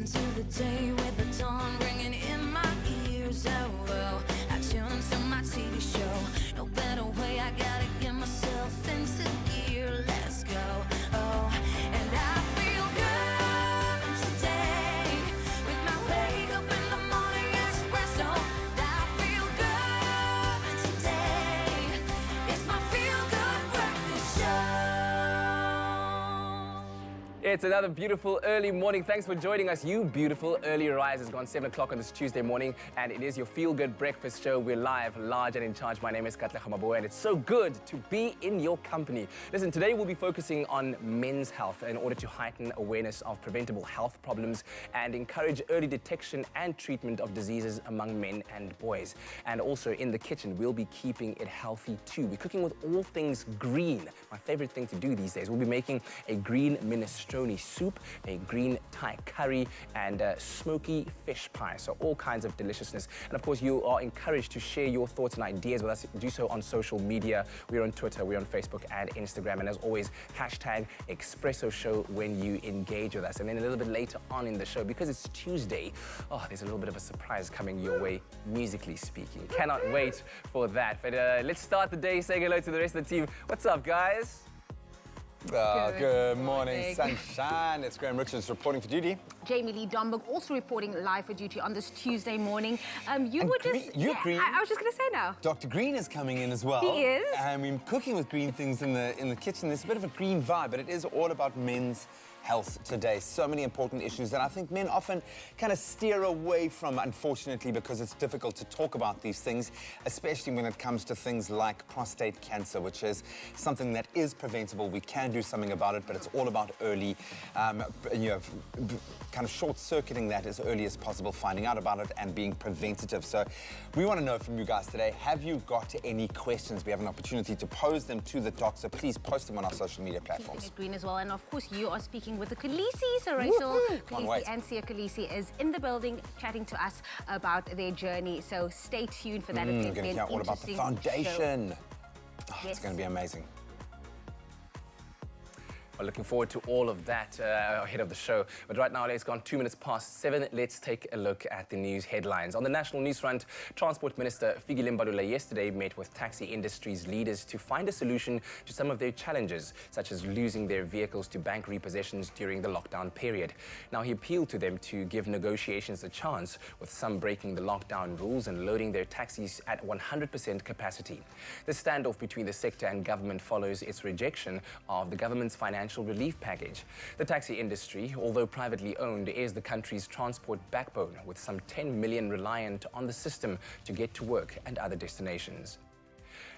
into the day with the dawn ringing in my ears. Oh, well, I tune into my TV show. No better way, I gotta get myself into gear. Let's go. Oh, and I feel good today with my wake up in the morning espresso. I feel good today. It's my feel good breakfast show. It's another beautiful early morning. Thanks for joining us, you beautiful early risers. It's gone 7 o'clock on this Tuesday morning, and it is your Feel Good Breakfast Show. We're live, large and in charge. My name is Katlecha Maboe, and it's so good to be in your company. Listen, today we'll be focusing on men's health in order to heighten awareness of preventable health problems and encourage early detection and treatment of diseases among men and boys. And also in the kitchen, we'll be keeping it healthy too. We're cooking with all things green. My favorite thing to do these days. We'll be making a green minestrone soup, a green Thai curry, and a smoky fish pie. So all kinds of deliciousness. And of course, you are encouraged to share your thoughts and ideas with us. Do so on social media. We're on Twitter, we're on Facebook and Instagram. And as always, hashtag Expresso Show when you engage with us. And then a little bit later on in the show, because it's Tuesday, there's a little bit of a surprise coming your way, musically speaking. Cannot wait for that. But let's start the day saying hello to the rest of the team. What's up, guys? Good morning, sunshine. It's Graham Richards reporting for duty. Jamie Lee Domberg also reporting live for duty on this Tuesday morning. Green. I was just going to say now. Dr. Green is coming in as well. He is. We're cooking with green things in the kitchen. There's a bit of a green vibe, but it is all about men's health today. So many important issues that I think men often kind of steer away from, unfortunately, because it's difficult to talk about these things, especially when it comes to things like prostate cancer, which is something that is preventable. We can do something about it, but it's all about early, kind of short-circuiting that as early as possible, finding out about it and being preventative. So we want to know from you guys today, have you got any questions? We have an opportunity to pose them to the doc, so please post them on our social media platforms. Green as well, and of course you are speaking with the Kolisi. So Rachel Kolisi and Sia Kolisi is in the building chatting to us about their journey. So stay tuned for that. We're going to hear all about the foundation. It's going to be amazing. Well, looking forward to all of that ahead of the show. But right now, it's gone 2 minutes past 7. Let's take a look at the news headlines. On the national news front, Transport Minister Fikile Mbalula yesterday met with taxi industry's leaders to find a solution to some of their challenges, such as losing their vehicles to bank repossessions during the lockdown period. Now, he appealed to them to give negotiations a chance, with some breaking the lockdown rules and loading their taxis at 100% capacity. The standoff between the sector and government follows its rejection of the government's financial relief package. The taxi industry, although privately owned, is the country's transport backbone, with some 10 million reliant on the system to get to work and other destinations.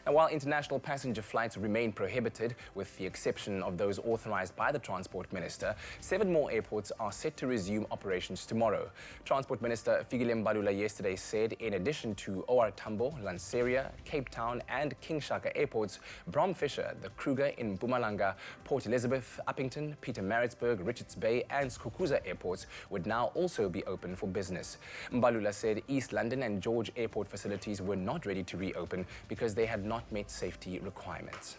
Now, while international passenger flights remain prohibited, with the exception of those authorized by the Transport Minister, 7 more airports are set to resume operations tomorrow. Transport Minister Fikile Mbalula yesterday said in addition to OR Tambo, Lanseria, Cape Town and King Shaka airports, Brom Fisher, the Kruger in Mpumalanga, Port Elizabeth, Uppington, Pietermaritzburg, Richards Bay and Skukuza airports would now also be open for business. Mbalula said East London and George airport facilities were not ready to reopen because they had not met safety requirements.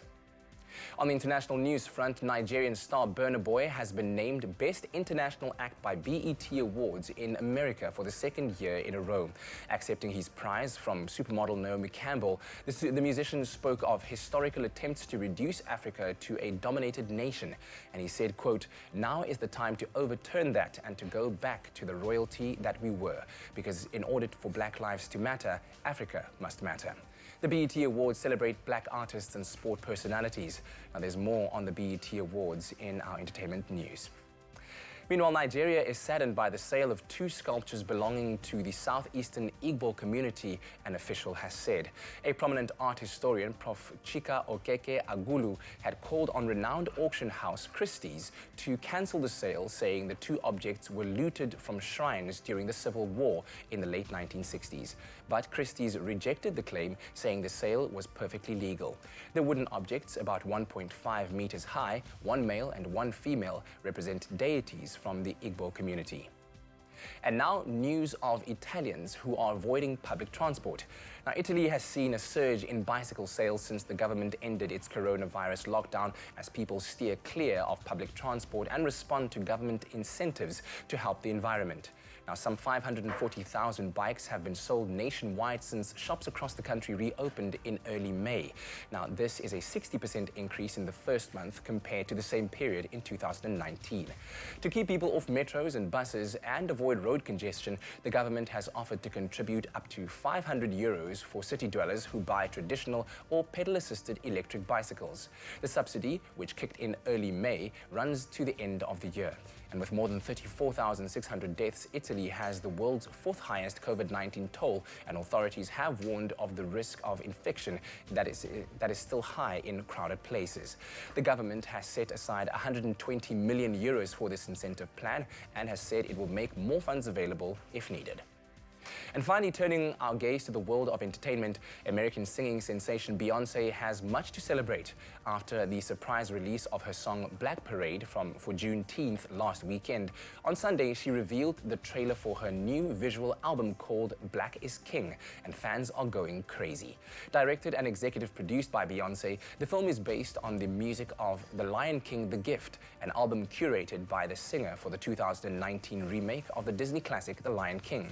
On the international news front, Nigerian star Burna Boy has been named Best International Act by BET Awards in America for the 2nd year in a row. Accepting his prize from supermodel Naomi Campbell, the musician spoke of historical attempts to reduce Africa to a dominated nation. And he said, quote, "Now is the time to overturn that and to go back to the royalty that we were. Because in order for Black lives to matter, Africa must matter." The BET Awards celebrate Black artists and sport personalities. Now, there's more on the BET Awards in our entertainment news. Meanwhile, Nigeria is saddened by the sale of 2 sculptures belonging to the southeastern Igbo community, an official has said. A prominent art historian, Prof. Chika Okeke Agulu, had called on renowned auction house Christie's to cancel the sale, saying the 2 objects were looted from shrines during the Civil War in the late 1960s. But Christie's rejected the claim, saying the sale was perfectly legal. The wooden objects, about 1.5 meters high, 1 male and 1 female, represent deities from the Igbo community. And now news of Italians who are avoiding public transport. Now, Italy has seen a surge in bicycle sales since the government ended its coronavirus lockdown as people steer clear of public transport and respond to government incentives to help the environment. Now, some 540,000 bikes have been sold nationwide since shops across the country reopened in early May. Now, this is a 60% increase in the first month compared to the same period in 2019. To keep people off metros and buses and avoid road congestion, the government has offered to contribute up to €500 for city dwellers who buy traditional or pedal-assisted electric bicycles. The subsidy, which kicked in early May, runs to the end of the year. And with more than 34,600 deaths, Italy has the world's fourth highest COVID-19 toll, and authorities have warned of the risk of infection that is still high in crowded places. The government has set aside €120 million for this incentive plan and has said it will make more funds available if needed. And finally, turning our gaze to the world of entertainment, American singing sensation Beyoncé has much to celebrate after the surprise release of her song Black Parade for Juneteenth last weekend. On Sunday, she revealed the trailer for her new visual album called Black is King, and fans are going crazy. Directed and executive produced by Beyoncé, the film is based on the music of The Lion King: The Gift, an album curated by the singer for the 2019 remake of the Disney classic The Lion King.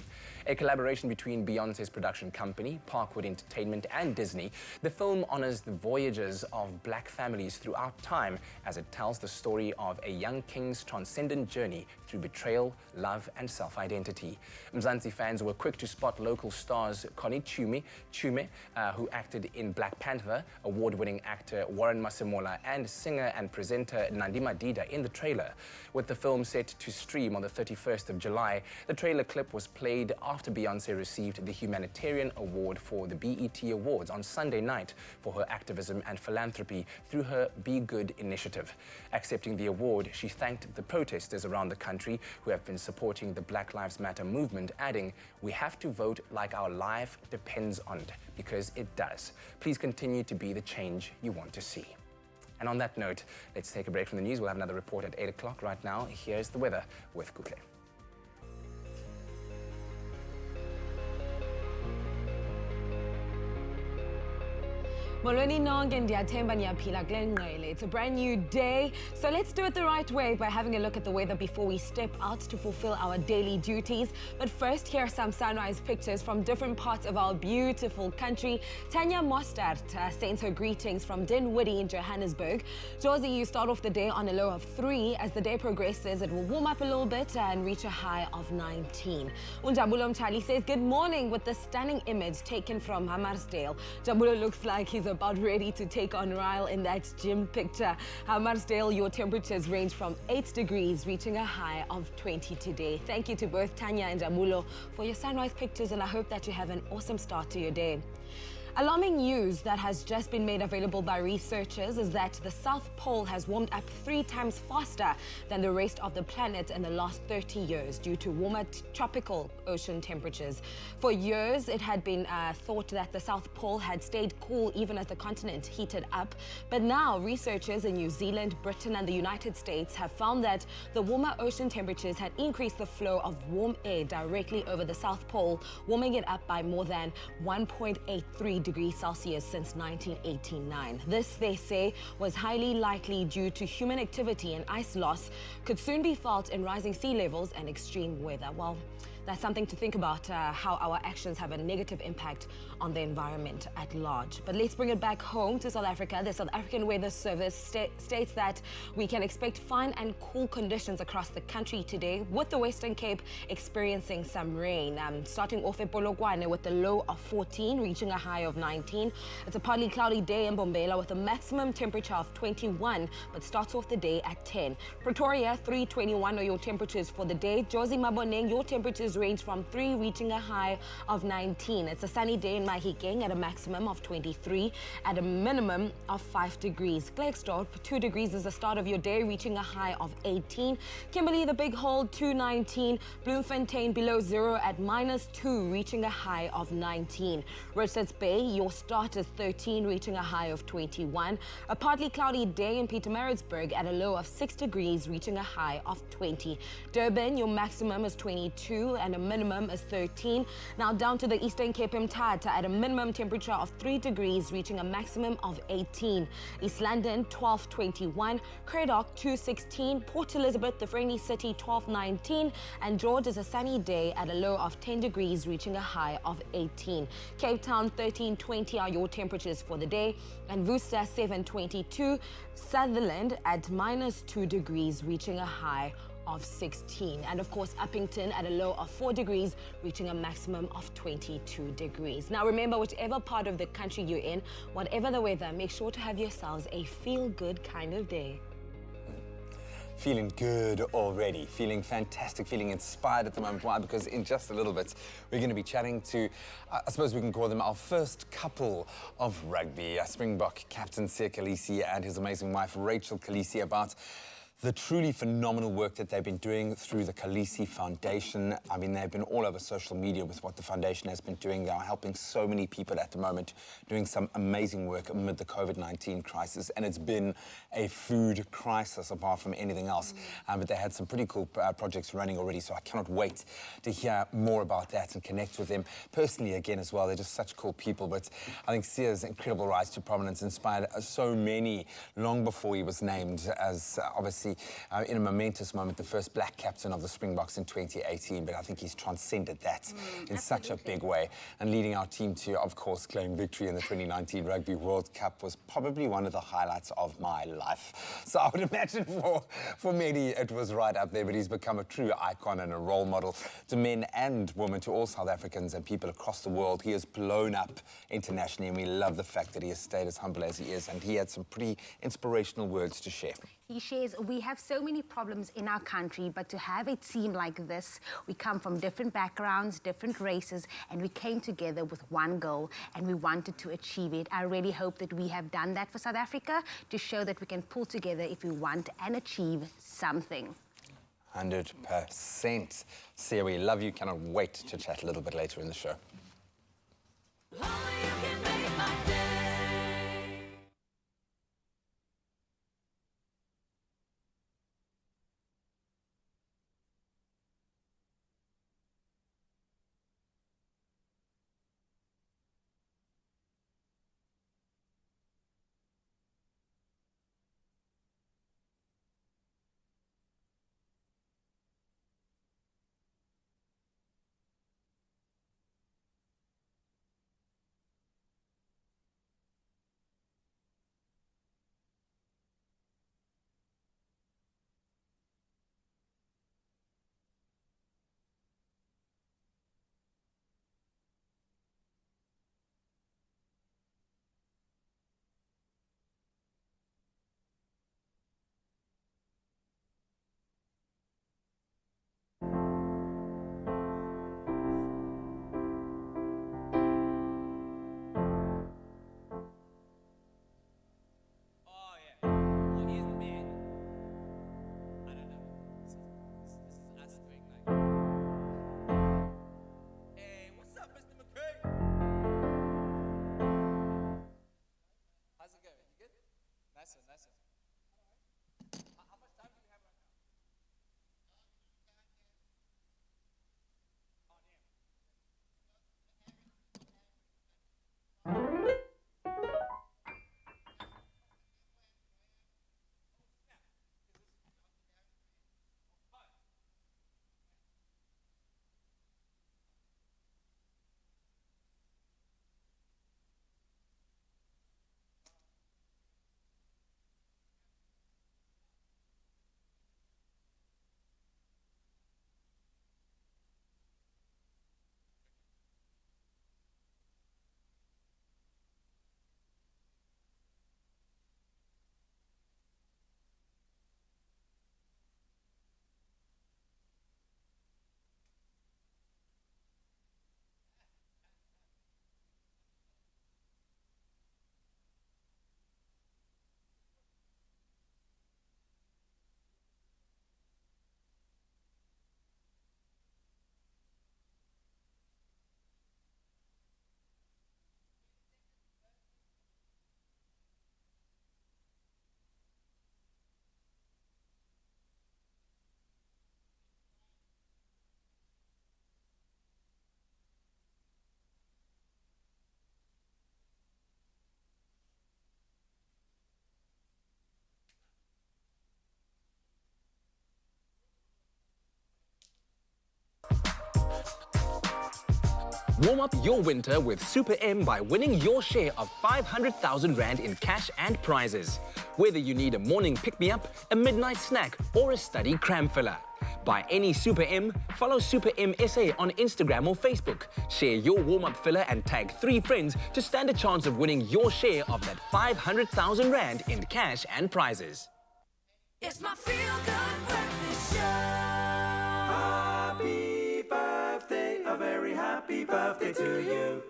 A collaboration between Beyoncé's production company, Parkwood Entertainment, and Disney, the film honors the voyages of black families throughout time as it tells the story of a young king's transcendent journey through betrayal, love, and self-identity. Mzansi fans were quick to spot local stars Connie Chume, who acted in Black Panther, award-winning actor Warren Masemola, and singer and presenter Nandi Madida in the trailer. With the film set to stream on the 31st of July, the trailer clip was played after Beyoncé received the Humanitarian Award for the BET Awards on Sunday night for her activism and philanthropy through her Be Good initiative. Accepting the award, she thanked the protesters around the country who have been supporting the Black Lives Matter movement, adding, "We have to vote like our life depends on it, because it does. Please continue to be the change you want to see." And on that note, let's take a break from the news. We'll have another report at 8 o'clock. Right now, here's the weather with Kutle. Molweni nonke ndiyathemba niyaphila kule ngqele. It's a brand new day, so let's do it the right way by having a look at the weather before we step out to fulfill our daily duties. But first, here are some sunrise pictures from different parts of our beautiful country. Tanya Mostert sends her greetings from Dinwiddie in Johannesburg. Josie, you start off the day on a low of 3. As the day progresses, it will warm up a little bit and reach a high of 19. Unjabulo Mchali says, good morning, with the stunning image taken from Hammarsdale. Jabulo looks like he's about ready to take on Ryle in that gym picture. Hammarsdale, your temperatures range from 8 degrees, reaching a high of 20 today. Thank you to both Tanya and Jabulo for your sunrise pictures, and I hope that you have an awesome start to your day. Alarming news that has just been made available by researchers is that the South Pole has warmed up 3 times faster than the rest of the planet in the last 30 years due to warmer tropical ocean temperatures. For years, it had been thought that the South Pole had stayed cool even as the continent heated up. But now, researchers in New Zealand, Britain, and the United States have found that the warmer ocean temperatures had increased the flow of warm air directly over the South Pole, warming it up by more than 1.83 degrees Celsius since 1989. This, they say, was highly likely due to human activity, and ice loss could soon be felt in rising sea levels and extreme weather. Well, that's something to think about, how our actions have a negative impact on the environment at large. But let's bring it back home to South Africa. The South African Weather Service states that we can expect fine and cool conditions across the country today, with the Western Cape experiencing some rain. Starting off at Polokwane with a low of 14, reaching a high of 19. It's a partly cloudy day in Bombela with a maximum temperature of 21, but starts off the day at 10. Pretoria, 321 are your temperatures for the day. Josie Maboneng, your temperatures temperatures range from 3 reaching a high of 19. It's a sunny day in Mahikeng at a maximum of 23, at a minimum of 5 degrees. Klerksdorp, 2 degrees is the start of your day, reaching a high of 18. Kimberley, the Big Hole, 219. Bloemfontein below zero at -2, reaching a high of 19. Richards Bay, your start is 13, reaching a high of 21. A partly cloudy day in Pietermaritzburg at a low of 6 degrees, reaching a high of 20. Durban, your maximum is 22 and a minimum is 13. Now down to the Eastern Cape Mthatha at a minimum temperature of 3 degrees, reaching a maximum of 18. East London, 1221. Cradock, 216. Port Elizabeth, the friendly city, 1219. And George is a sunny day at a low of 10 degrees, reaching a high of 18. Cape Town, 1320 are your temperatures for the day. And Worcester, 722. Sutherland at -2 degrees, reaching a high of 16. And of course, Uppington at a low of 4 degrees, reaching a maximum of 22 degrees. Now remember, whichever part of the country you're in, whatever the weather, make sure to have yourselves a feel-good kind of day. Feeling good already, feeling fantastic, feeling inspired at the moment. Why? Because in just a little bit, we're going to be chatting to, I suppose we can call them our first couple of rugby, Springbok captain Siya Kolisi and his amazing wife Rachel Kolisi, about the truly phenomenal work that they've been doing through the Kolisi Foundation. I mean, they've been all over social media with what the foundation has been doing. They are helping so many people at the moment, doing some amazing work amid the COVID-19 crisis. And it's been a food crisis apart from anything else. But they had some pretty cool projects running already, so I cannot wait to hear more about that and connect with them personally again as well. They're just such cool people. But I think Sia's incredible rise to prominence inspired so many long before he was named as obviously in a momentous moment, the first black captain of the Springboks in 2018, but I think he's transcended that in such a big way. And leading our team to, of course, claim victory in the 2019 Rugby World Cup was probably one of the highlights of my life. So I would imagine for many it was right up there, but he's become a true icon and a role model to men and women, to all South Africans and people across the world. He has blown up internationally, and we love the fact that he has stayed as humble as he is, and he had some pretty inspirational words to share. He shares, we have so many problems in our country, but to have a team like this, we come from different backgrounds, different races, and we came together with one goal, and we wanted to achieve it. I really hope that we have done that for South Africa, to show that we can pull together if we want and achieve something. 100%. Sia, we love you. Cannot wait to chat a little bit later in the show. Warm up your winter with Super M by winning your share of 500,000 Rand in cash and prizes. Whether you need a morning pick-me-up, a midnight snack, or a study cram filler. Buy any Super M, follow Super M SA on Instagram or Facebook. Share your warm-up filler and tag 3 friends to stand a chance of winning your share of that 500,000 Rand in cash and prizes. It's my feel-good breakfast show. Happy birthday, a very happy birthday to you.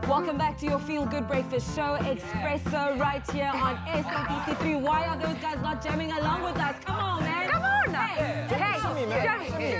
Welcome back to your Feel Good Breakfast Show, Expresso, right here on SABC3. Why are those guys not jamming along with us? Come on, man. Come on. Hey,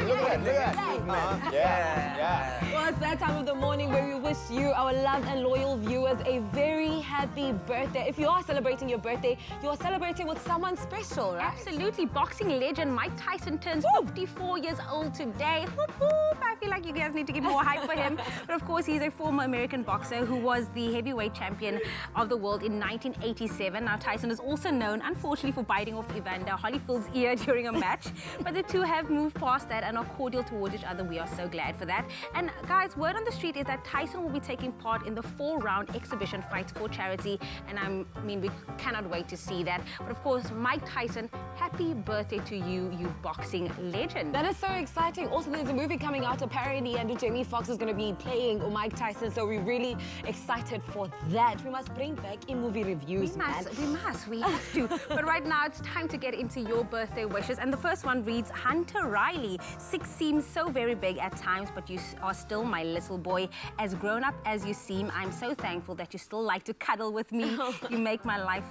Look at that. Yeah. Well, it's that time of the morning where we wish you, our loved and loyal viewers, a very happy birthday. If you are celebrating your birthday, you are celebrating with someone special, right? Absolutely. Boxing legend Mike Tyson turns 54 years old today. Whoop, whoop. I feel like you guys need to give more hype for him. But of course, he's a former American boxer who was the heavyweight champion of the world in 1987. Now, Tyson is also known, unfortunately, for biting off Evander Holyfield's ear during a match. But the two have moved past that and are cordial towards each other. We are so glad for that. And guys, word on the street is that Tyson will be taking part in the 4-round exhibition fights for charity. And I mean, we cannot wait to see that. But of course, Mike Tyson, happy birthday to you, you boxing legend. That is so exciting. Also, there's a movie coming out apparently, and Jamie Foxx is going to be playing Mike Tyson. So we're really excited for that. We must bring back in-movie reviews, We have to. But right now, it's time to get into your birthday wishes. And the first one reads, Hunter Riley. 6 seems so very big at times, but you are still my little boy. As grown up as you seem, I'm so thankful that you still like to cuddle with me. You make my life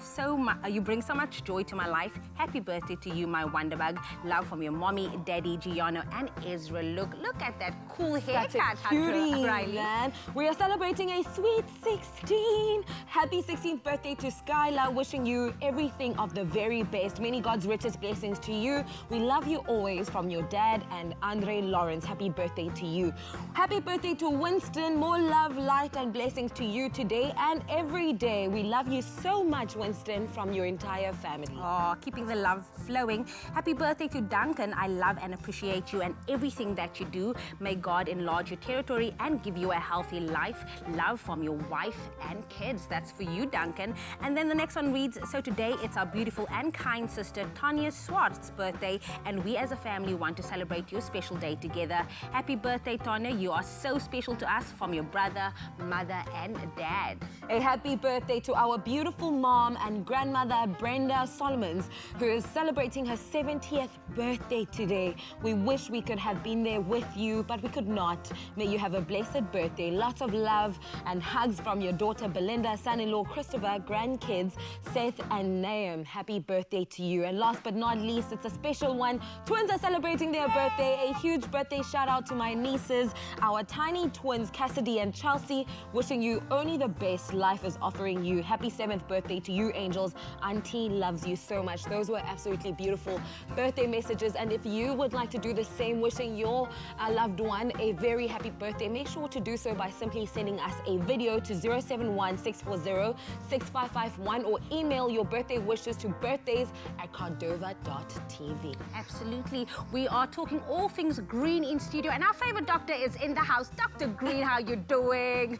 you bring so much joy to my life. Happy birthday to you, my wonderbug. Love from your mommy, daddy, Giano, and Ezra. Look at that cool haircut, Cutie, Hunter Riley. man. We are celebrating a sweet 16. Happy 16th birthday to Skylar. Wishing you everything of the very best. Many God's richest blessings to you. We love you always, from your dad and Andre Lawrence. Happy birthday to you. Happy birthday to Winston. More love, light, and blessings to you today and every day. We love you so much, Winston, from your entire family. Oh, keeping the love flowing. Happy birthday to Duncan. I love and appreciate you and everything that you do. May God enlarge your territory and give you a healthy life. Love from your wife and kids. That's for you, Duncan. And then the next one reads, so today it's our beautiful and kind sister Tanya Swartz's birthday, and we as a family want to celebrate your special day together. Happy birthday, Tanya. You are so special to us, from your brother, mother, and dad. A happy birthday to our beautiful mom and grandmother, Brenda Solomons, who is celebrating her 70th birthday today. We wish we could have been there with you, but we could not. May you have a blessed birthday. Lots of love and hugs from your daughter, Belinda, son-in-law, Christopher, grandkids, Seth and Naam. Happy birthday to you. And last but not least, it's a special one. Twins are celebrating their birthday. A huge birthday shout out to my nieces, our tiny twins, Cassidy and Chelsea. Wishing you only the best life is offering you. Happy 7th birthday to you, angels. Auntie loves you so much. Those were absolutely beautiful birthday messages. And if you would like to do the same, wishing your loved one a very happy birthday, make sure to do so by simply sending us a video to 071-640-6551 or email your birthday wishes to birthdays@cardova.tv. Absolutely. We are talking all things green in studio, and our favorite doctor is in the house. Dr. Green, how you doing?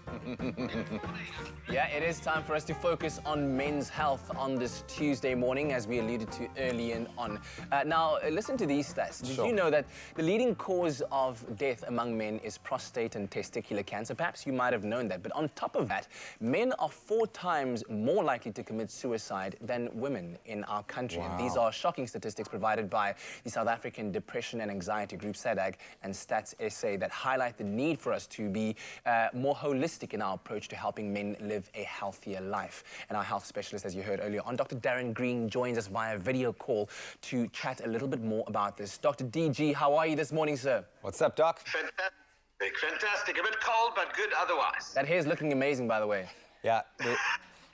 Yeah, it is time for us to focus on men's health on this Tuesday morning, as we alluded to early on. Now, listen to these stats. Did you know that the leading cause of death among men is prostate and testicular cancer? Perhaps you might have known that. But on top of that, men are 4 times more likely to commit suicide than women in our country. Wow. And these are shocking statistics provided by the South African Depression and Anxiety Group, SADAG, and Stats SA, that highlight the need for us to be more holistic in our approach to helping men live a healthier life. And our health specialist, as you heard earlier on, Dr. Darren Green, joins us via video call to chat a little bit more about this. Dr. DG, how are you this morning, sir? What's up, Doc? Fantastic. A bit cold, but good otherwise. That hair's looking amazing, by the way. Yeah.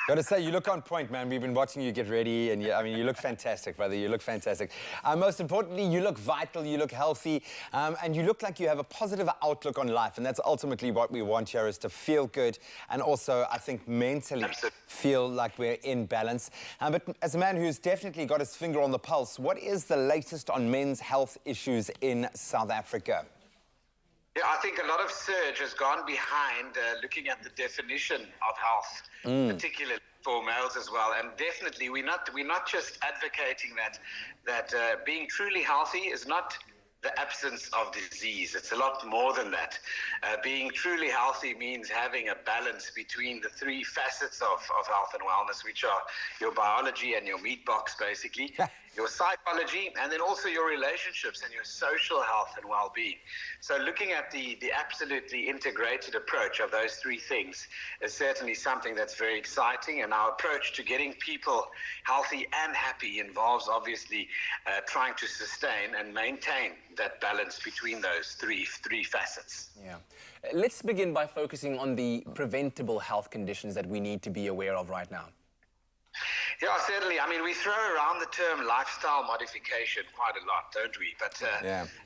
Got to say, you look on point, man. We've been watching you get ready, and I mean, you look fantastic, brother. You look fantastic. Most importantly, you look vital, you look healthy, and you look like you have a positive outlook on life. And that's ultimately what we want here, is to feel good, and also, I think, mentally feel like we're in balance. But as a man who's definitely got his finger on the pulse, what is the latest on men's health issues in South Africa? Yeah, I think a lot of surge has gone behind looking at the definition of health, particularly for males as well. And definitely, we're not just advocating that being truly healthy is not the absence of disease. It's a lot more than that. Being truly healthy means having a balance between the three facets of health and wellness, which are your biology and your meat box, basically, your psychology, and then also your relationships and your social health and well-being. So looking at the absolutely integrated approach of those three things is certainly something that's very exciting. And our approach to getting people healthy and happy involves obviously trying to sustain and maintain that balance between those three facets. Yeah. Let's begin by focusing on the preventable health conditions that we need to be aware of right now. Yeah, certainly. I mean, we throw around the term lifestyle modification quite a lot, don't we? But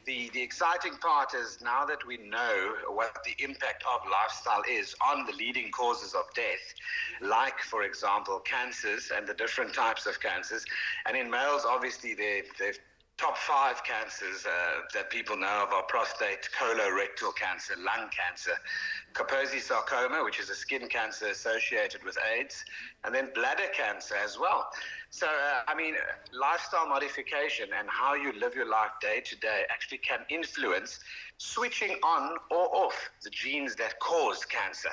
the exciting part is now that we know what the impact of lifestyle is on the leading causes of death, like, for example, cancers and the different types of cancers. And in males, obviously, the top 5 cancers that people know of are prostate, colorectal cancer, lung cancer, Kaposi sarcoma, which is a skin cancer associated with AIDS, and then bladder cancer as well. So, I mean, lifestyle modification and how you live your life day to day actually can influence switching on or off the genes that cause cancer.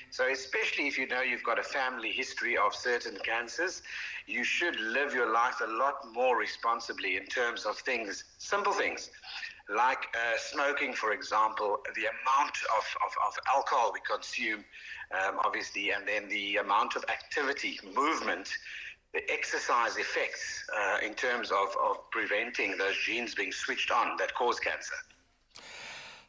So especially if you know you've got a family history of certain cancers, you should live your life a lot more responsibly in terms of things, simple things, like smoking, for example, the amount of alcohol we consume, obviously, and then the amount of activity, movement, the exercise effects in terms of preventing those genes being switched on that cause cancer.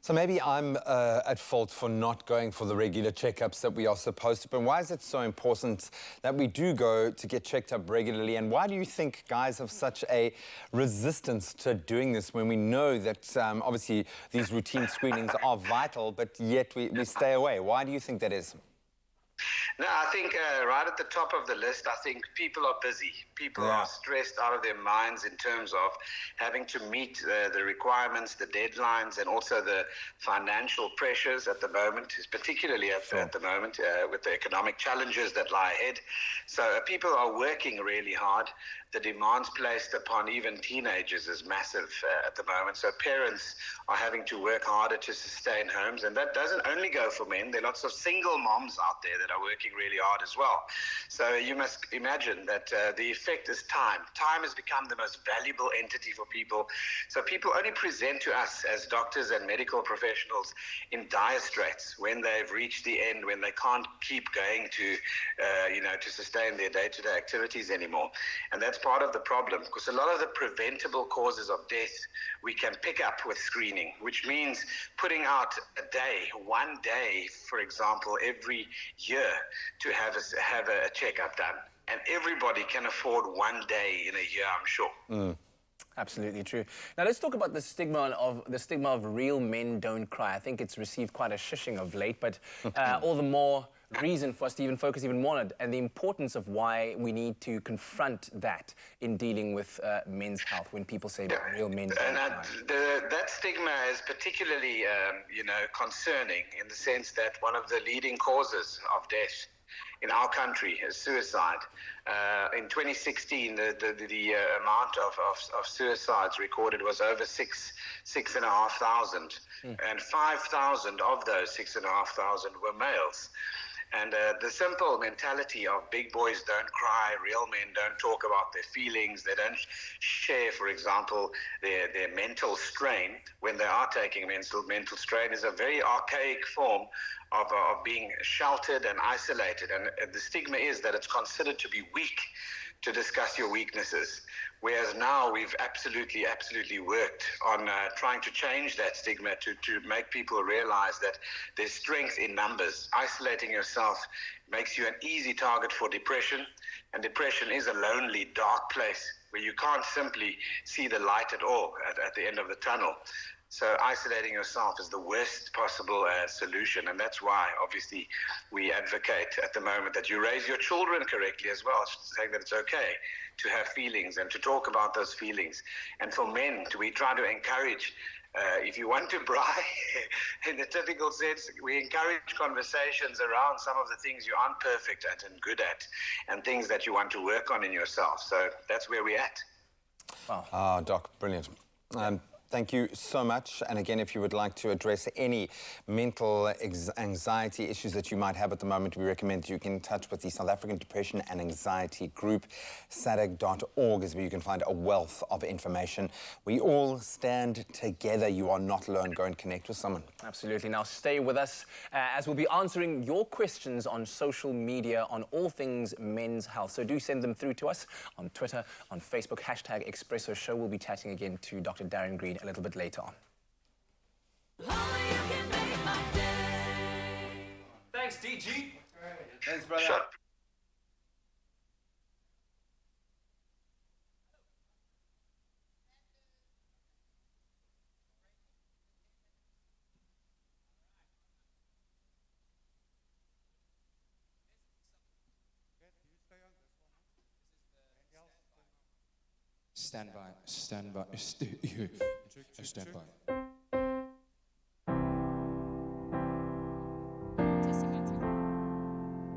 So maybe I'm at fault for not going for the regular checkups that we are supposed to, but why is it so important that we do go to get checked up regularly? And why do you think guys have such a resistance to doing this when we know that obviously these routine screenings are vital, but yet we stay away? Why do you think that is? No, I think right at the top of the list, I think people are busy. People are stressed out of their minds in terms of having to meet the requirements, the deadlines, and also the financial pressures at the moment, particularly at the moment with the economic challenges that lie ahead. So people are working really hard. The demands placed upon even teenagers is massive at the moment. So parents are having to work harder to sustain homes. And that doesn't only go for men. There are lots of single moms out there that are working really hard as well. So you must imagine that the effect is time. Time has become the most valuable entity for people. So people only present to us as doctors and medical professionals in dire straits when they've reached the end, when they can't keep going to, to sustain their day-to-day activities anymore. And that's part of the problem, because a lot of the preventable causes of death we can pick up with screening, which means putting out one day, for example, every year to have a checkup done. And everybody can afford one day in a year, I'm sure. Absolutely true. Now let's talk about the stigma of real men don't cry. I think it's received quite a shishing of late, but all the more reason for us to even focus even more on it, and the importance of why we need to confront that in dealing with men's health when people say real men don't cry. That stigma is particularly, concerning in the sense that one of the leading causes of death in our country is suicide. In 2016, the amount of suicides recorded was over 6,500, and 5,000 of those 6,500 were males. And the simple mentality of big boys don't cry, real men don't talk about their feelings, they don't share, for example, their mental strain when they are taking mental strain is a very archaic form of being sheltered and isolated. And the stigma is that it's considered to be weak to discuss your weaknesses. Whereas now we've absolutely worked on trying to change that stigma to make people realize that there's strength in numbers. Isolating yourself makes you an easy target for depression, and depression is a lonely, dark place where you can't simply see the light at all at the end of the tunnel. So isolating yourself is the worst possible solution, and that's why, obviously, we advocate at the moment that you raise your children correctly as well, saying that it's okay to have feelings and to talk about those feelings. And for men, we try to encourage, if you want to braai, in the typical sense, we encourage conversations around some of the things you aren't perfect at and good at, and things that you want to work on in yourself. So that's where we're at. Wow. Ah, Doc, brilliant. Thank you so much. And again, if you would like to address any mental anxiety issues that you might have at the moment, we recommend you get in touch with the South African Depression and Anxiety Group. SADAG.org is where you can find a wealth of information. We all stand together. You are not alone. Go and connect with someone. Absolutely. Now stay with us as we'll be answering your questions on social media on all things men's health. So do send them through to us on Twitter, on Facebook, #Expresso Show. We'll be chatting again to Dr. Darren Green a little bit later on. Thanks, DG. Thanks, brother. Sure. Stand by, stand by, stand by.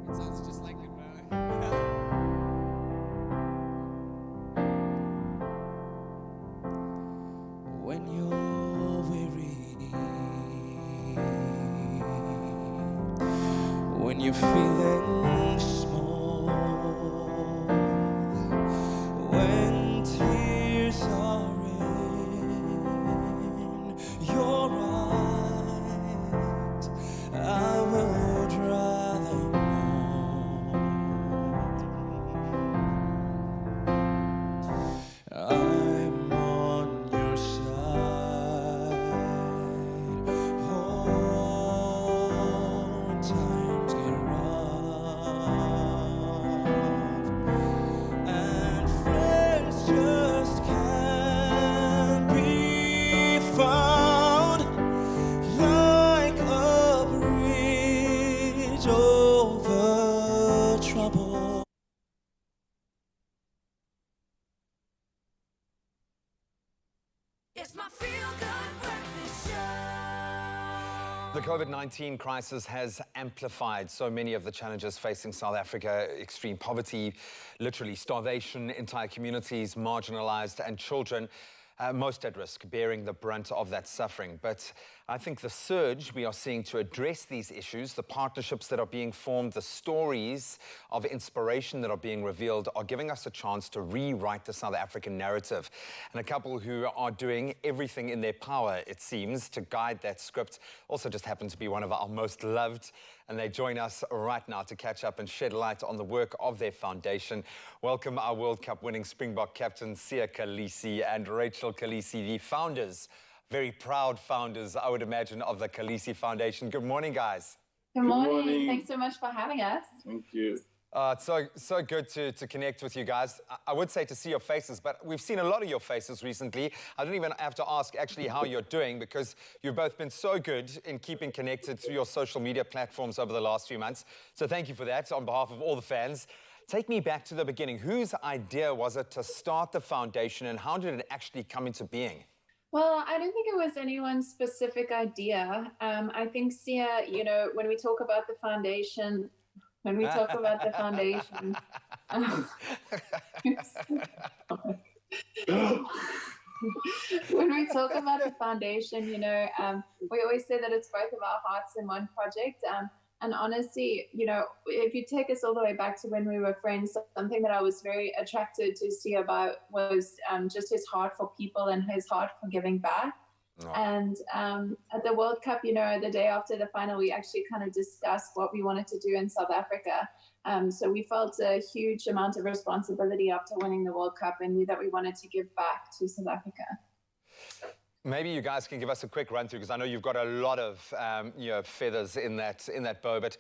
It sounds just like it, man. When you're weary, when you're feeling small, when tears are in your eyes, I will dry them all. I'm on your side. Oh, times get rough, and friends just can't be found, like a bridge over trouble. It's my feel-good breakfast show. The COVID-19 crisis has amplified so many of the challenges facing South Africa: extreme poverty, literally starvation, entire communities marginalized, and children most at risk, bearing the brunt of that suffering. But I think the surge we are seeing to address these issues, the partnerships that are being formed, the stories of inspiration that are being revealed are giving us a chance to rewrite the South African narrative. And a couple who are doing everything in their power, it seems, to guide that script also just happen to be one of our most loved, and they join us right now to catch up and shed light on the work of their foundation. Welcome our World Cup winning Springbok captain Siya Kolisi and Rachel Kolisi, the founders, very proud founders, I would imagine, of the Kolisi Foundation. Good morning, guys. Good morning. Thanks so much for having us. Thank you. It's so good to connect with you guys. I would say to see your faces, but we've seen a lot of your faces recently. I don't even have to ask actually how you're doing, because you've both been so good in keeping connected through your social media platforms over the last few months. So thank you for that on behalf of all the fans. Take me back to the beginning. Whose idea was it to start the foundation, and how did it actually come into being? Well, I don't think it was anyone's specific idea. I think, Sia, you know, when we talk about the foundation, when we talk about the foundation, when we talk about the foundation, you know, we always say that it's both of our hearts in one project. And honestly, you know, if you take us all the way back to when we were friends, something that I was very attracted to see about was just his heart for people and his heart for giving back. Oh. And at the World Cup, you know, the day after the final, we actually kind of discussed what we wanted to do in South Africa. So we felt a huge amount of responsibility after winning the World Cup and knew that we wanted to give back to South Africa. Maybe you guys can give us a quick run through, because I know you've got a lot of you know, feathers in that bow. But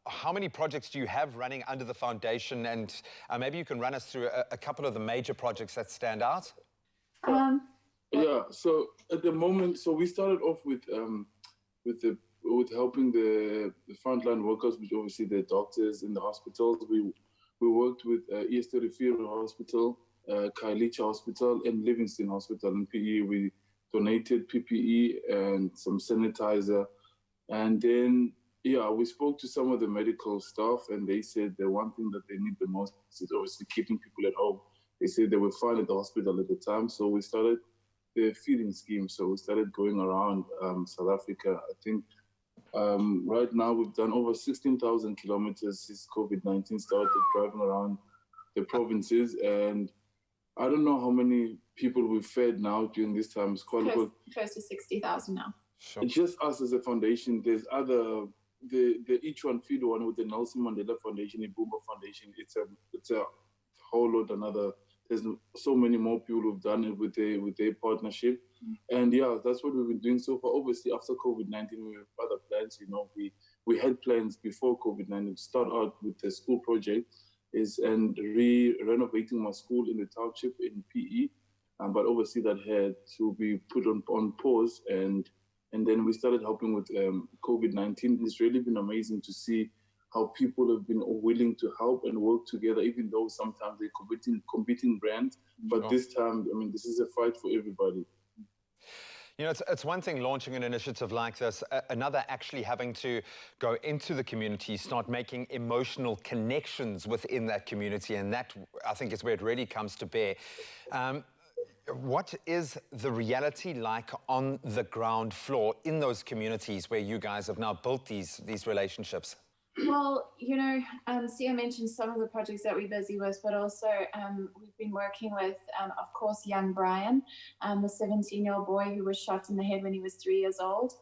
how many projects do you have running under the foundation? And maybe you can run us through a couple of the major projects that stand out. Yeah, so at the moment, so we started off with helping the frontline workers, which obviously the doctors in the hospitals. We worked with East Referral Hospital, Kailicha Hospital, and Livingston Hospital in PE. We donated PPE and some sanitizer, and then we spoke to some of the medical staff, and they said the one thing that they need the most is obviously keeping people at home. They said they were fine at the hospital at the time, so we started the feeding scheme. So we started going around South Africa. I think right now we've done over 16,000 kilometers since COVID-19 started, driving around the provinces. And I don't know how many people we've fed now during this time. It's quite close to 60,000 now. Sure. It's just us as a foundation. There's other, the Each One Feed one with the Nelson Mandela Foundation, the Boomer Foundation. It's a whole lot another. There's so many more people who've done it with their partnership. And that's what we've been doing so far. Obviously, after COVID-19, we have other plans. We had plans before COVID-19 to start out with the school project and renovating my school in the township in PE. But obviously that had to be put on pause. And then we started helping with COVID-19. It's really been amazing to see how people have been willing to help and work together, even though sometimes they're competing brands. But this time, I mean, this is a fight for everybody. You know, it's one thing launching an initiative like this, another actually having to go into the community, start making emotional connections within that community, and that, I think, is where it really comes to bear. What is the reality like on the ground floor in those communities where you guys have now built these relationships? Well, Sia mentioned some of the projects that we're busy with, but also we've been working with, of course, young Brian, the 17-year-old boy who was shot in the head when he was 3 years old.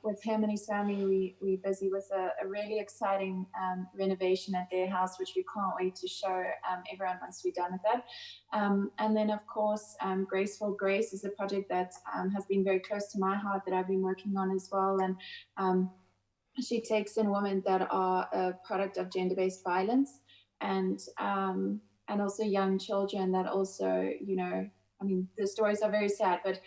With him and his family, we're busy with a really exciting renovation at their house, which we can't wait to show everyone once we're done with that. And then, of course, Graceful Grace is a project that has been very close to my heart that I've been working on as well. And she takes in women that are a product of gender-based violence and also young children that also, I mean, the stories are very sad, but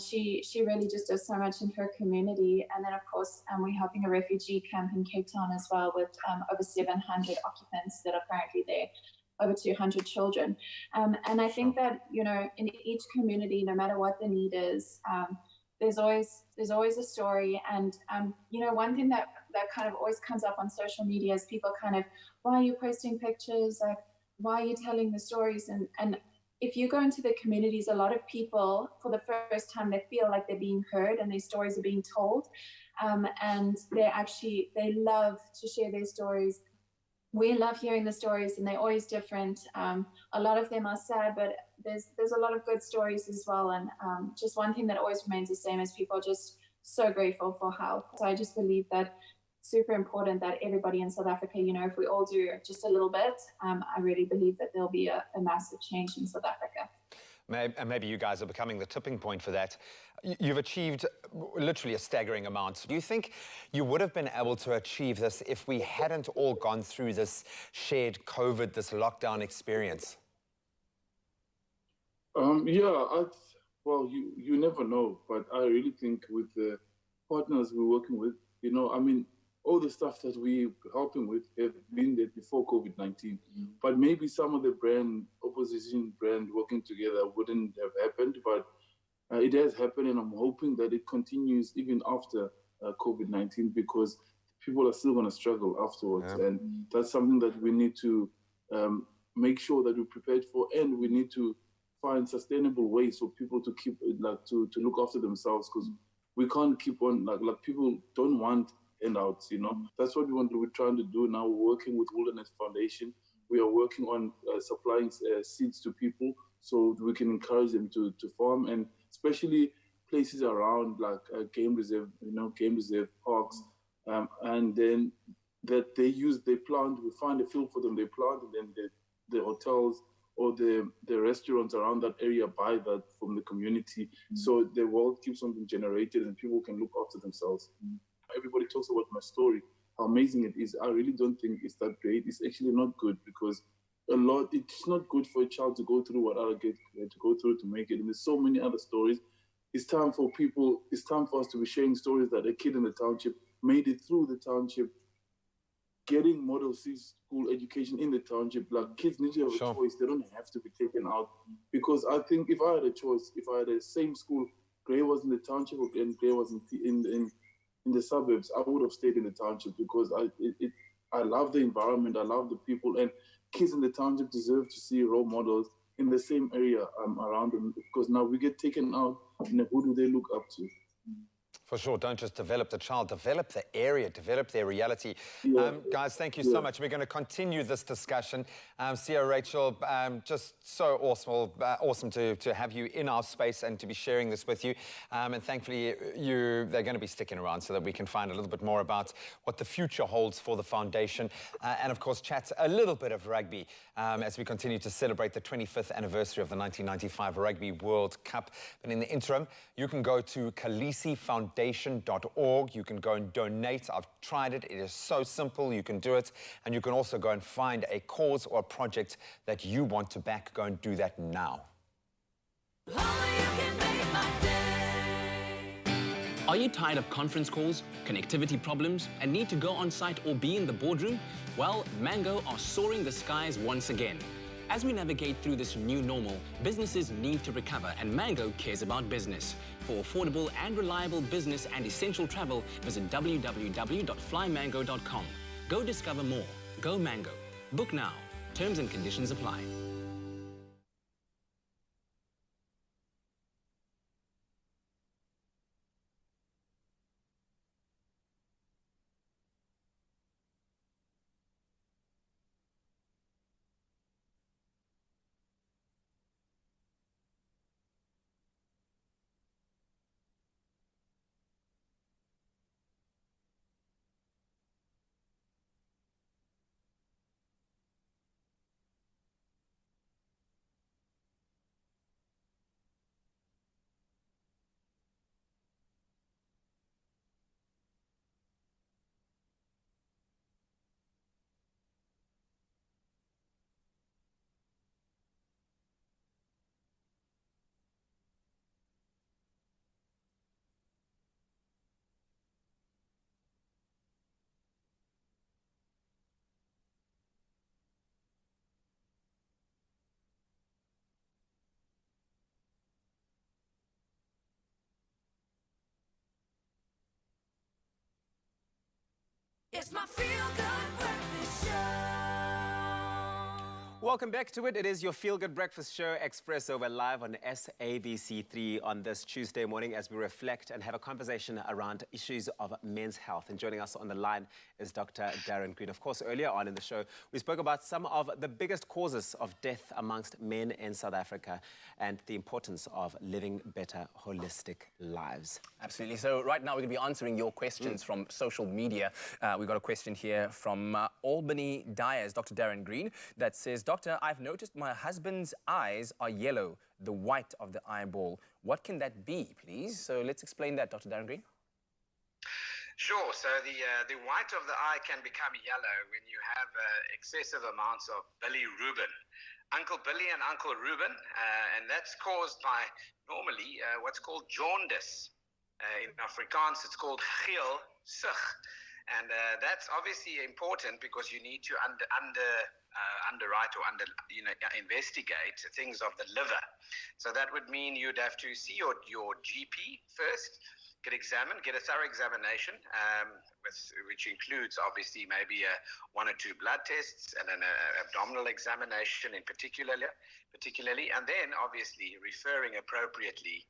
she really just does so much in her community. And then, of course, we're helping a refugee camp in Cape Town as well with over 700 occupants that are currently there, over 200 children. And I think that, in each community, no matter what the need is, there's always a story. And one thing that kind of always comes up on social media is people kind of, why are you posting pictures, like why are you telling the stories? And if you go into the communities, a lot of people for the first time, they feel like they're being heard and their stories are being told, and they love to share their stories. We love hearing the stories, and they're always different. A lot of them are sad, but there's a lot of good stories as well. And just one thing that always remains the same is people are just so grateful for help. So I just believe that it's super important that everybody in South Africa, if we all do just a little bit, I really believe that there'll be a massive change in South Africa. Maybe you guys are becoming the tipping point for that. You've achieved literally a staggering amount. Do you think you would have been able to achieve this if we hadn't all gone through this shared COVID, this lockdown experience? Well, you never know, but I really think with the partners we're working with, I mean, all the stuff that we're helping with have been there before COVID-19. But maybe some of the opposition brand working together wouldn't have happened, but it has happened, and I'm hoping that it continues even after COVID-19, because people are still going to struggle afterwards. Yeah. And that's something that we need to make sure that we're prepared for, and we need to find sustainable ways for people to keep, to look after themselves, because we can't keep on, people don't want handouts, That's what we're trying to do now. We're working with Wilderness Foundation. We are working on supplying seeds to people so we can encourage them to farm, and especially places around game reserve parks, and then that they plant, we find a field for them, they plant, and then the hotels or the restaurants around that area buy that from the community. So the world keeps on being generated and people can look after themselves. Everybody talks about my story, how amazing it is. I really don't think it's that great. It's actually not good, because a lot. It's not good for a child to go through what other kids had to go through to make it. And there's so many other stories. It's time for us to be sharing stories that a kid in the township made it through the township, getting Model C school education in the township. Like, kids need to have a choice. They don't have to be taken out. Because I think if I had a choice, if I had the same school, Gray was in the township and Gray was in the suburbs, I would have stayed in the township because I love the environment, I love the people, and kids in the township deserve to see role models in the same area around them, because now we get taken out, and who do they look up to? For sure, don't just develop the child, develop the area, develop their reality. Guys, thank you so much. We're going to continue this discussion. Sia, Rachel, just so awesome to have you in our space and to be sharing this with you. And thankfully, they're going to be sticking around so that we can find a little bit more about what the future holds for the foundation. And of course, chat a little bit of rugby as we continue to celebrate the 25th anniversary of the 1995 Rugby World Cup. But in the interim, you can go to Kolisi Foundation.org. You can go and donate. I've tried it. It is so simple. You can do it. And you can also go and find a cause or a project that you want to back. Go and do that now. Are you tired of conference calls, connectivity problems, and need to go on site or be in the boardroom? Well, Mango are soaring the skies once again. As we navigate through this new normal, businesses need to recover, and Mango cares about business. For affordable and reliable business and essential travel, visit www.flymango.com. Go discover more. Go Mango. Book now. Terms and conditions apply. It's my feel-good breakfast show. Welcome back to it. It is your feel-good breakfast show, Expresso. We're live on SABC3 on this Tuesday morning as we reflect and have a conversation around issues of men's health. And joining us on the line is Dr. Darren Green. Of course, earlier on in the show, we spoke about some of the biggest causes of death amongst men in South Africa and the importance of living better, holistic lives. Absolutely. So right now we're going to be answering your questions from social media. We've got a question here from Albany Dyers, Dr. Darren Green, that says, Doctor, I've noticed my husband's eyes are yellow, the white of the eyeball. What can that be, please? So let's explain that, Dr. Darren Green. Sure. So the white of the eye can become yellow when you have excessive amounts of bilirubin. Uncle Billy and Uncle Reuben, and that's caused by normally what's called jaundice. In Afrikaans, it's called geel sig. And that's obviously important because you need to underwrite or investigate things of the liver. So that would mean you'd have to see your GP first, get examined, get a thorough examination, which includes obviously maybe one or two blood tests and an abdominal examination in particularly, and then obviously referring appropriately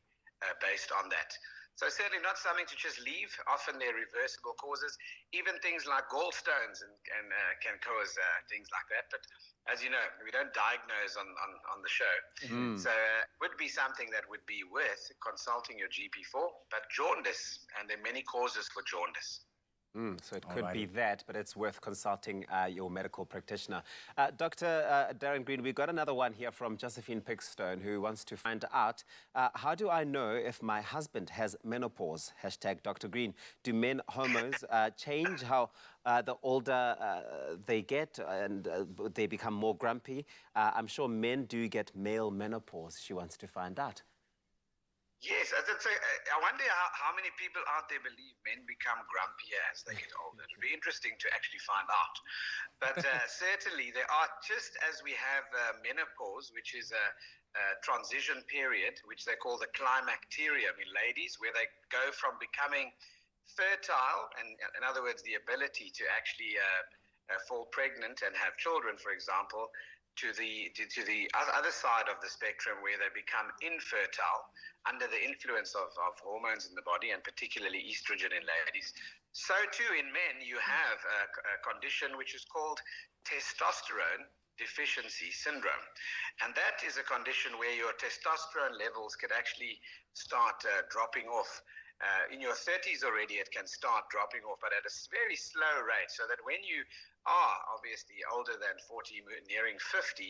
based on that. So certainly not something to just leave. Often they're reversible causes. Even things like gallstones can cause things like that. But as you know, we don't diagnose on the show. So it would be something that would be worth consulting your GP for. But jaundice, and there are many causes for jaundice. So it could be that, but it's worth consulting your medical practitioner. Dr. Darren Green, we've got another one here from Josephine Pigstone who wants to find out, how do I know if my husband has menopause? Hashtag Dr. Green. Do men hormones change how the older they get and they become more grumpy? I'm sure men do get male menopause. She wants to find out. Yes, I wonder how many people out there believe men become grumpier as they get older. It would be interesting to actually find out. But certainly there are, just as we have menopause, which is a transition period, which they call the climacterium in ladies, where they go from becoming fertile, and in other words, the ability to actually fall pregnant and have children, for example, to the other side of the spectrum where they become infertile under the influence of hormones in the body, and particularly estrogen in ladies. So too in men, you have a condition which is called testosterone deficiency syndrome. And that is a condition where your testosterone levels could actually start dropping off. In your 30s already, it can start dropping off, but at a very slow rate, so that when you are obviously older than 40, nearing 50,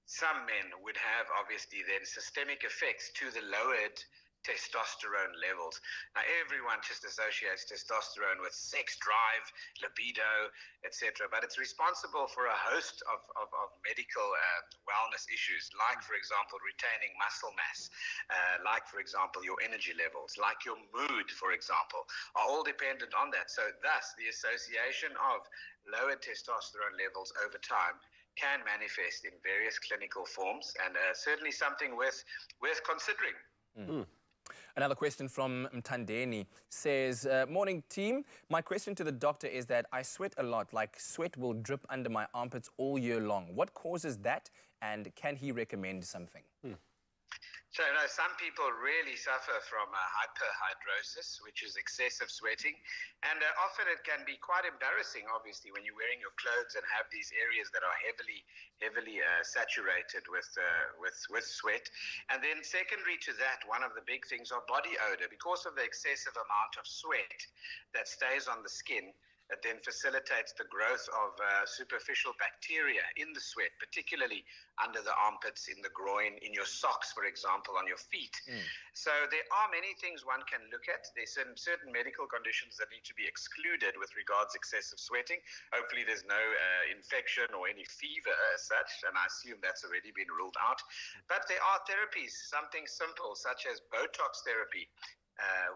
some men would have obviously then systemic effects to the lowered testosterone levels. Now, everyone just associates testosterone with sex drive, libido, etc., but it's responsible for a host of medical wellness issues, like, for example, retaining muscle mass, like, for example, your energy levels, like your mood, for example, are all dependent on that. So thus, the association of lowered testosterone levels over time can manifest in various clinical forms, and certainly something worth considering. Another question from Mtandeni says, morning team, my question to the doctor is that I sweat a lot, like sweat will drip under my armpits all year long. What causes that, and can he recommend something? So, some people really suffer from hyperhidrosis, which is excessive sweating, and often it can be quite embarrassing, obviously, when you're wearing your clothes and have these areas that are heavily saturated with sweat. And then secondary to that, one of the big things are body odor. Because of the excessive amount of sweat that stays on the skin, it then facilitates the growth of superficial bacteria in the sweat, particularly under the armpits, in the groin, in your socks, for example, on your feet. So there are many things one can look at. There's certain medical conditions that need to be excluded with regards to excessive sweating. Hopefully there's no infection or any fever as such, and I assume that's already been ruled out. But there are therapies, something simple, such as Botox therapy,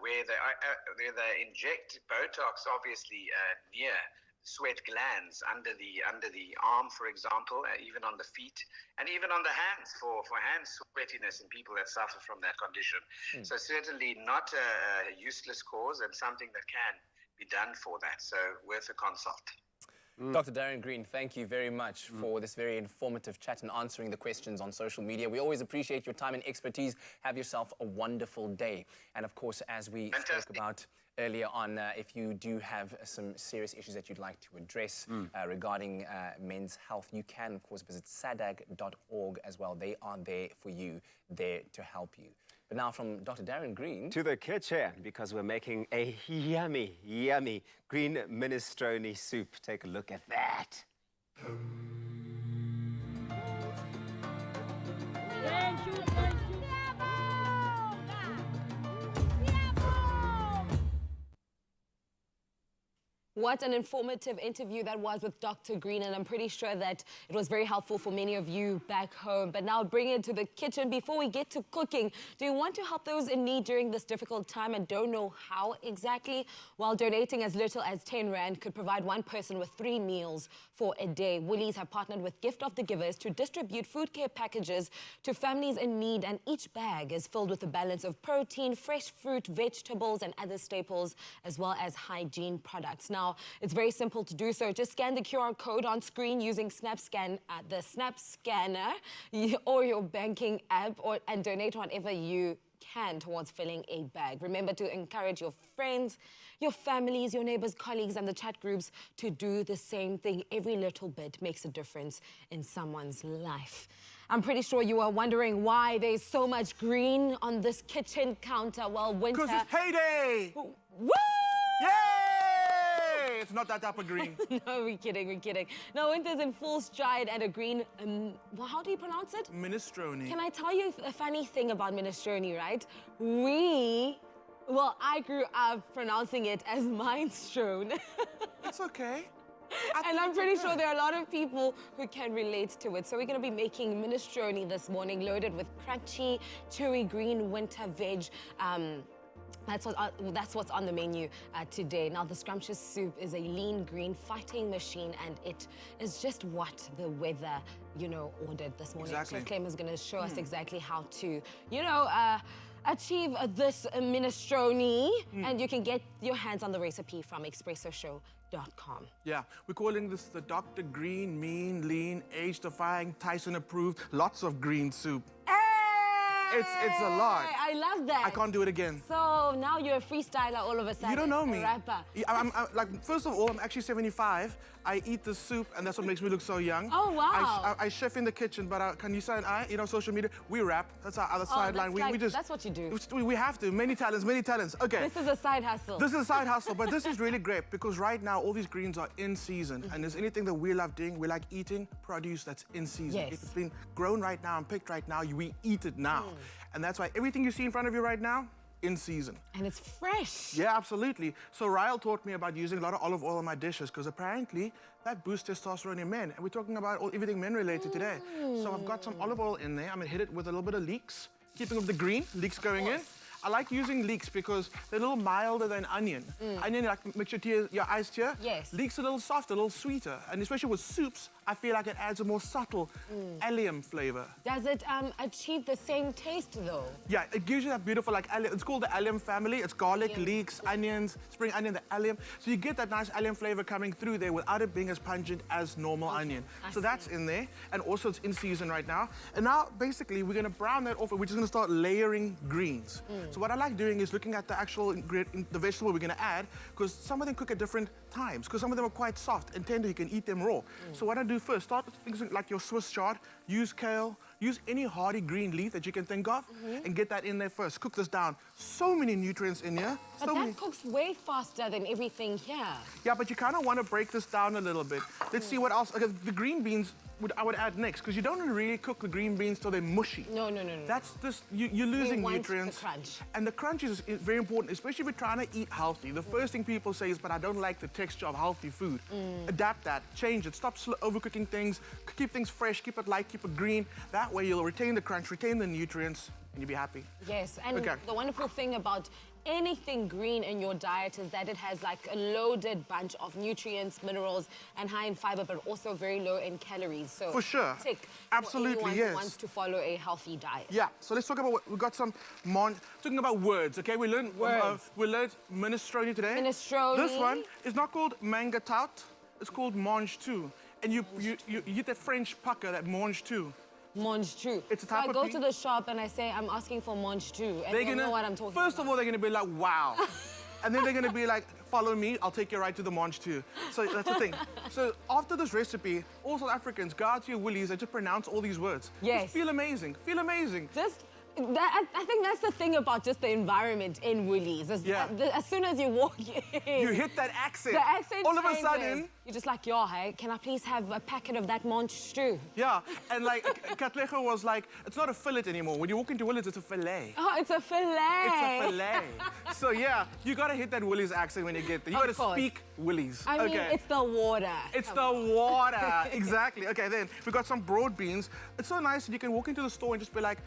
where they inject Botox, obviously near sweat glands under the arm, for example, even on the feet, and even on the hands for hand sweatiness in people that suffer from that condition. So certainly not a useless cause, and something that can be done for that. So worth a consult. Dr. Darren Green, thank you very much for this very informative chat and answering the questions on social media. We always appreciate your time and expertise. Have yourself a wonderful day. And of course, as we spoke about earlier on, if you do have some serious issues that you'd like to address regarding men's health, you can, of course, visit sadag.org as well. They are there for you, there to help you. But now from Dr. Darren Green to the kitchen, because we're making a yummy, yummy green minestrone soup. Take a look at that. Thank you. What an informative interview that was with Dr. Green, and I'm pretty sure that it was very helpful for many of you back home. But now bring it to the kitchen. Before we get to cooking, do you want to help those in need during this difficult time and don't know how exactly? While donating as little as 10 Rand could provide one person with 3 meals for a day, Woolies have partnered with Gift of the Givers to distribute food care packages to families in need, and each bag is filled with a balance of protein, fresh fruit, vegetables, and other staples, as well as hygiene products. Now, it's very simple to do so. Just scan the QR code on screen using the Snap Scanner or your banking app, and donate whatever you can towards filling a bag. Remember to encourage your friends, your families, your neighbors, colleagues, and the chat groups to do the same thing. Every little bit makes a difference in someone's life. I'm pretty sure you are wondering why there's so much green on this kitchen counter. Well, winter... Because it's payday! Woo! Yay! not that type of green. No, we're kidding, we're kidding. No, winter's in full stride and a green, well, how do you pronounce it? Minestrone. Can I tell you a funny thing about minestrone, right? I grew up pronouncing it as minestrone. It's okay. And I'm pretty sure there are a lot of people who can relate to it. So we're going to be making minestrone this morning, loaded with crunchy, chewy green winter veg. That's what's on the menu today. Now, the scrumptious soup is a lean green fighting machine, and it is just what the weather, ordered this morning. Exactly. Chef Clem is going to show us exactly how to, achieve this minestrone, and you can get your hands on the recipe from expressoshow.com. Yeah, we're calling this the Dr. Green, mean, lean, age-defying, Tyson-approved, lots of green soup. It's a lot. I love that. I can't do it again. So now you're a freestyler all of a sudden. You don't know me. A rapper. I'm first of all, I'm actually 75. I eat the soup, and that's what makes me look so young. Oh, wow. I chef in the kitchen, but can you say social media, we rap. That's our other sideline. That's what you do. We have to. Many talents, many talents. Okay. This is a side hustle. This is a side hustle, but this is really great because right now all these greens are in season, and there's anything that we love doing, we like eating produce that's in season. Yes. If it's been grown right now and picked right now, we eat it now. And that's why everything you see in front of you right now, in season. And it's fresh. Yeah, absolutely. So Ryle taught me about using a lot of olive oil in my dishes because apparently that boosts testosterone in men. And we're talking about everything men-related today. So I've got some olive oil in there. I'm gonna hit it with a little bit of leeks, keeping with the green, leeks going in. I like using leeks because they're a little milder than onion. Onion makes your eyes tear. Yes. Leeks are a little softer, a little sweeter. And especially with soups, I feel like it adds a more subtle allium flavor. Does it achieve the same taste though? Yeah, it gives you that beautiful, it's called the allium family. It's garlic, leeks, onions, spring onion, the allium. So you get that nice allium flavor coming through there without it being as pungent as normal onion. So that's in there. And also it's in season right now. And now, basically, we're gonna brown that off and we're just gonna start layering greens. So what I like doing is looking at the actual the vegetable we're gonna add, because some of them cook at different times, because some of them are quite soft and tender, you can eat them raw. So what I do first, start with things like your Swiss chard, use kale, use any hardy green leaf that you can think of, and get that in there first. Cook this down. So many nutrients in here. But that cooks way faster than everything here. Yeah, but you kind of want to break this down a little bit. Let's see what else. Okay, the green beans I would add next, because you don't really cook the green beans till they're mushy. No. That's just, you're losing nutrients. The crunch. And the crunch is very important, especially if you're trying to eat healthy. The first thing people say is, but I don't like the texture of healthy food. Adapt that, change it, stop overcooking things, keep things fresh, keep it light, keep it green. That way you'll retain the crunch, retain the nutrients, and you'll be happy. Yes, and the wonderful thing about anything green in your diet is that it has like a loaded bunch of nutrients, minerals, and high in fiber, but also very low in calories. So for sure, tick absolutely, for anyone yes. who wants to follow a healthy diet. Yeah. So let's talk about we got some talking about words. Okay, we learned minestrone today. Minestrone. This one is not called manga tout. It's called mange tout. And you get that French pucker, that mange tout. Mange tout. It's a so type I of go to the shop and I say, I'm asking for mange tout, and they know what I'm talking First of all, they're going to be like, wow. And then they're going to be like, follow me, I'll take you right to the mange tout. So that's the thing. So after this recipe, all South Africans go out to your Woolies and just pronounce all these words. Yes. Just feel amazing. Feel amazing. I think that's the thing about just the environment in Woolies. As soon as you walk in, you hit that accent. The accent all of a changes. sudden, you're just like, yo, hey, can I please have a packet of that mange tout? Yeah, and like Katlego was like, it's not a fillet anymore. When you walk into Woolies, it's a fillet. Oh, it's a fillet. It's a fillet. So yeah, you gotta hit that Woolies accent when you get there. You gotta speak Woolies. I mean, it's the water. It's the water. Exactly. Okay, then we got some broad beans. It's so nice that you can walk into the store and just be like,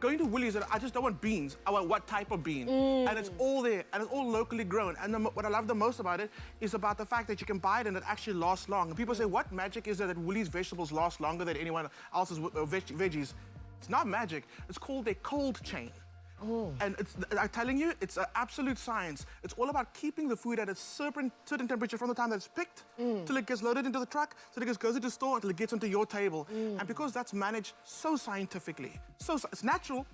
going to Woolies, I just don't want beans. I want what type of bean. And it's all there, and it's all locally grown. And what I love the most about it is about the fact that you can buy it and it actually lasts long. And people say, what magic is there that Woolies vegetables last longer than anyone else's veggies? It's not magic. It's called a cold chain. And I'm telling you, it's an absolute science. It's all about keeping the food at a certain temperature from the time that it's picked till it gets loaded into the truck, till it goes into the store, until it gets onto your table. And because that's managed so scientifically, it's natural,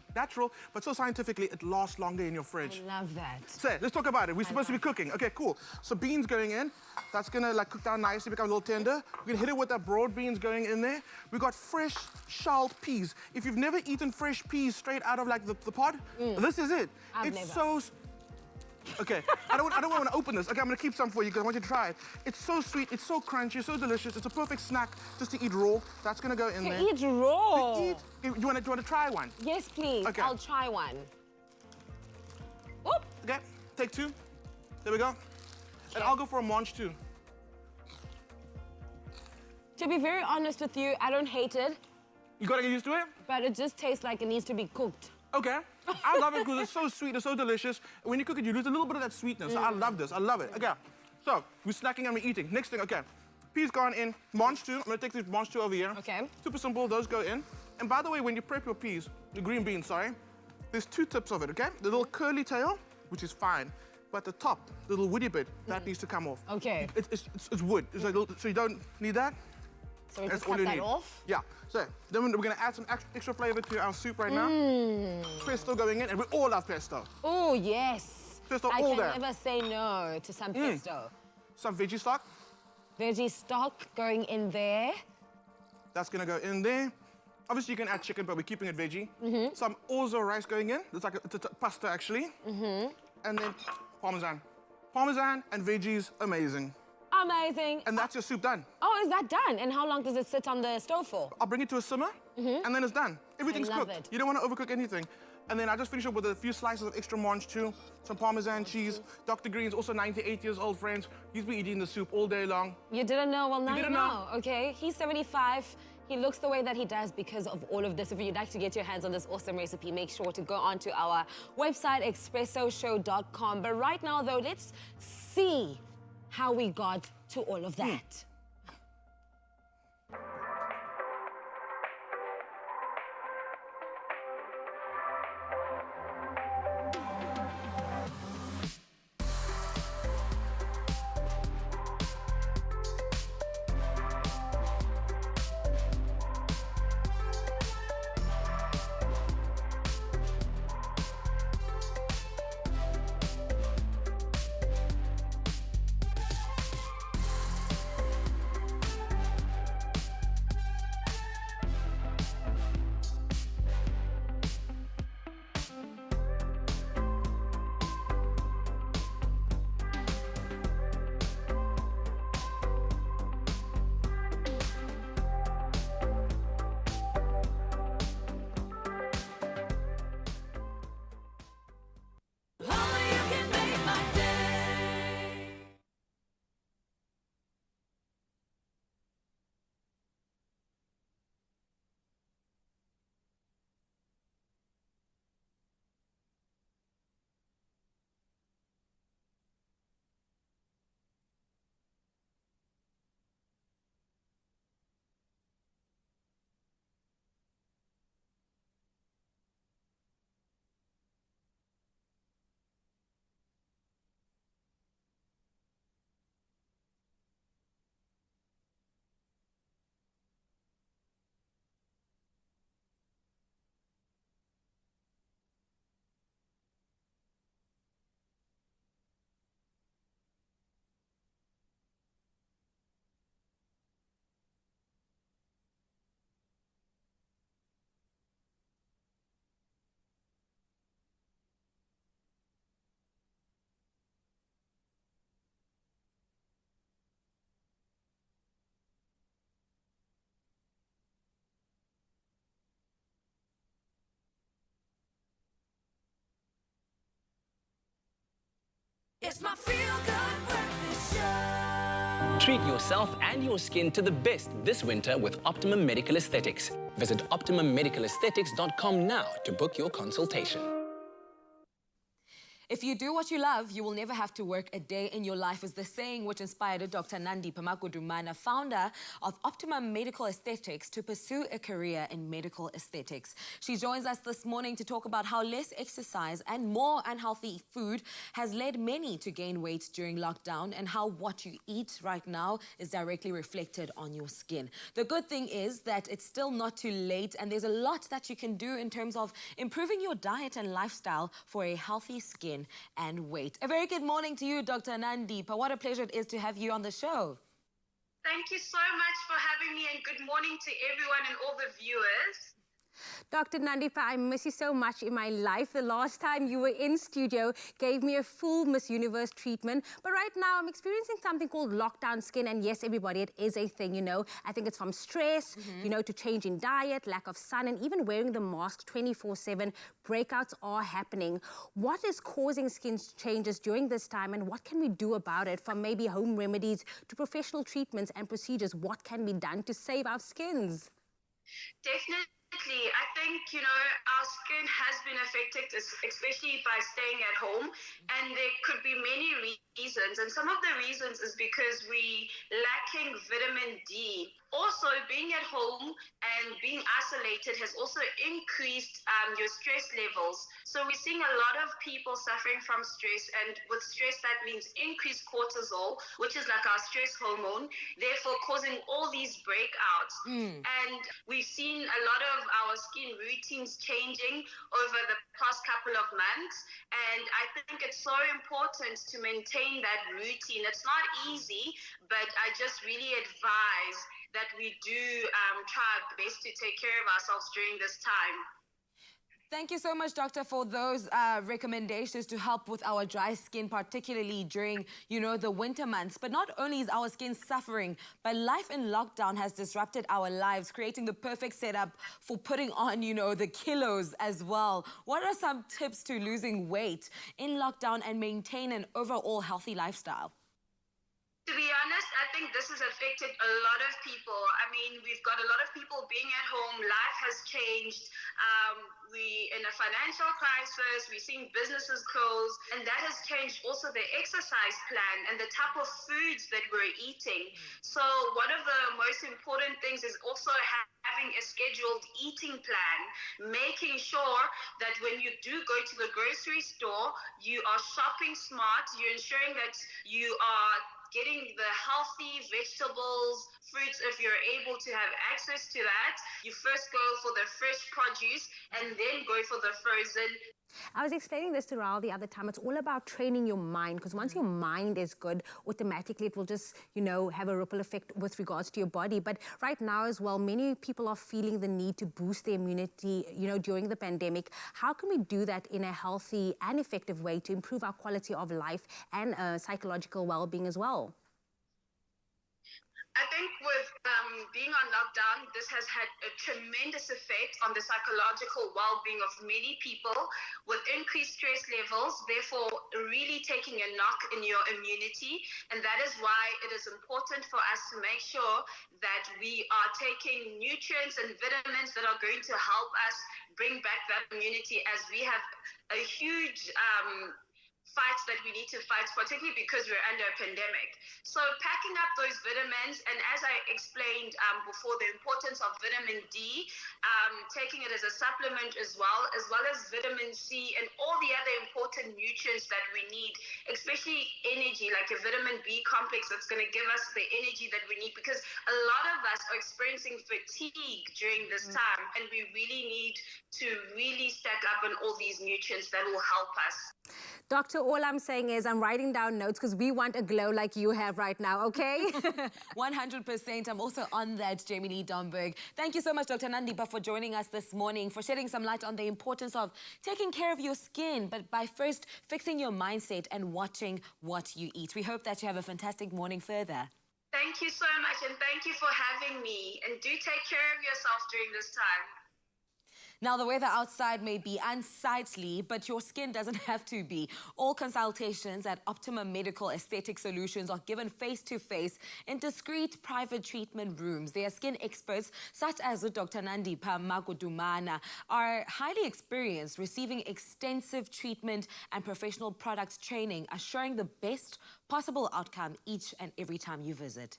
but so scientifically, it lasts longer in your fridge. I love that. So let's talk about it. We're supposed to be cooking. Okay, cool. So beans going in. That's gonna like cook down nicely, become a little tender. We're gonna hit it with that broad beans going in there. We got fresh shelled peas. If you've never eaten fresh peas straight out of like the pod, this is it. I've it's never. so. Okay, I don't want to open this. Okay, I'm going to keep some for you because I want you to try it. It's so sweet, it's so crunchy, so delicious. It's a perfect snack just to eat raw. That's going to go in there. To eat raw? To eat. You want to try one? Yes, please. Okay. I'll try one. Oop. Okay, take two. There we go. And I'll go for a munch too. To be very honest with you, I don't hate it. You gotta get used to it? But it just tastes like it needs to be cooked. Okay. I love it because it's so sweet, it's so delicious. When you cook it, you lose a little bit of that sweetness. So I love this, I love it. Okay, so we're snacking and we're eating. Next thing, okay. Peas gone in, munch two. I'm gonna take this munch two over here. Okay. Super simple, those go in. And by the way, when you prep your peas, the green beans, sorry, there's two tips of it, okay? The little curly tail, which is fine. But the top, the little woody bit, that needs to come off. Okay. It's wood, it's like little, so you don't need that. So we just cut that off? Yeah. So then we're gonna add some extra flavor to our soup right now. Pesto going in, and we all love pesto. Oh, yes. Pesto I all can there. never say no to some pesto. Some veggie stock. Veggie stock going in there. That's gonna go in there. Obviously you can add chicken, but we're keeping it veggie. Some orzo rice going in. It's like it's a pasta actually. And then parmesan. Parmesan and veggies, amazing. Amazing. And that's your soup done. Oh, is that done? And how long does it sit on the stove for? I'll bring it to a simmer, and then it's done. Everything's I love cooked. it. You don't want to overcook anything. And then I just finish up with a few slices of extra munch too, some Parmesan cheese. Dr. Green's also 98 years old, friends. He's been eating the soup all day long. You didn't know? Well, now you didn't know, okay? He's 75. He looks the way that he does because of all of this. If you'd like to get your hands on this awesome recipe, make sure to go onto our website, expressoshow.com. But right now, though, let's see how we got to all of that. It's my feel-good breakfast show. Treat yourself and your skin to the best this winter with Optimum Medical Aesthetics. Visit OptimumMedicalAesthetics.com now to book your consultation. If you do what you love, you will never have to work a day in your life, is the saying which inspired Dr. Nandi Pamakodumana, founder of Optimum Medical Aesthetics, to pursue a career in medical aesthetics. She joins us this morning to talk about how less exercise and more unhealthy food has led many to gain weight during lockdown, and how what you eat right now is directly reflected on your skin. The good thing is that it's still not too late, and there's a lot that you can do in terms of improving your diet and lifestyle for a healthy skin and weight. A very good morning to you, Dr. Nandipa. What a pleasure it is to have you on the show. Thank you so much for having me, and good morning to everyone and all the viewers. Dr. Nandipa, I miss you so much in my life. The last time you were in studio gave me a full Miss Universe treatment. But right now I'm experiencing something called lockdown skin. And yes, everybody, it is a thing, you know. I think it's from stress, you know, to change in diet, lack of sun, and even wearing the mask 24/7. Breakouts are happening. What is causing skin changes during this time, and what can we do about it? From maybe home remedies to professional treatments and procedures, what can be done to save our skins? Definitely. I think, you know, our skin has been affected, especially by staying at home, and there could be many reasons. And some of the reasons is because we lacking vitamin D. Also, being at home and being isolated has also increased your stress levels. So we're seeing a lot of people suffering from stress, and with stress that means increased cortisol, which is like our stress hormone, therefore causing all these breakouts. And we've seen a lot of our skin routines changing over the past couple of months, and I think it's so important to maintain that routine. It's not easy, but I just really advise that we do try our best to take care of ourselves during this time. Thank you so much, Doctor, for those recommendations to help with our dry skin, particularly during, you know, the winter months. But not only is our skin suffering, but life in lockdown has disrupted our lives, creating the perfect setup for putting on, you know, the kilos as well. What are some tips to losing weight in lockdown and maintain an overall healthy lifestyle? To be honest, I think this has affected a lot of people. I mean, we've got a lot of people being at home. Life has changed. We're in a financial crisis. We're seeing businesses close. And that has changed also the exercise plan and the type of foods that we're eating. So one of the most important things is also having a scheduled eating plan, making sure that when you do go to the grocery store, you are shopping smart. You're ensuring that you are getting the healthy vegetables, fruits, if you're able to have access to that. You first go for the fresh produce and then go for the frozen. I was explaining this to Raul the other time. It's all about training your mind, because once your mind is good, automatically it will just, you know, have a ripple effect with regards to your body. But right now as well, many people are feeling the need to boost their immunity, you know, during the pandemic. How can we do that in a healthy and effective way to improve our quality of life and psychological well-being as well? I think with being on lockdown, this has had a tremendous effect on the psychological well-being of many people with increased stress levels, therefore really taking a knock in your immunity. And that is why it is important for us to make sure that we are taking nutrients and vitamins that are going to help us bring back that immunity, as we have a huge fights that we need to fight, particularly because we're under a pandemic. So packing up those vitamins, and as I explained before, the importance of vitamin D, taking it as a supplement as well as vitamin C and all the other important nutrients that we need, especially energy, like a vitamin B complex that's going to give us the energy that we need, because a lot of us are experiencing fatigue during this time, and we really need to really stack up on all these nutrients that will help us. Doctor, all I'm saying is I'm writing down notes because we want a glow like you have right now, okay? 100%. I'm also on that, Jamie Lee Domberg. Thank you so much, Dr. Nandipa, for joining us this morning, for shedding some light on the importance of taking care of your skin, but by first fixing your mindset and watching what you eat. We hope that you have a fantastic morning further. Thank you so much, and thank you for having me. And do take care of yourself during this time. Now, the weather outside may be unsightly, but your skin doesn't have to be. All consultations at Optimum Medical Aesthetic Solutions are given face-to-face in discreet private treatment rooms. Their skin experts, such as Dr. Nandipa Magudumana, are highly experienced, receiving extensive treatment and professional products training, assuring the best possible outcome each and every time you visit.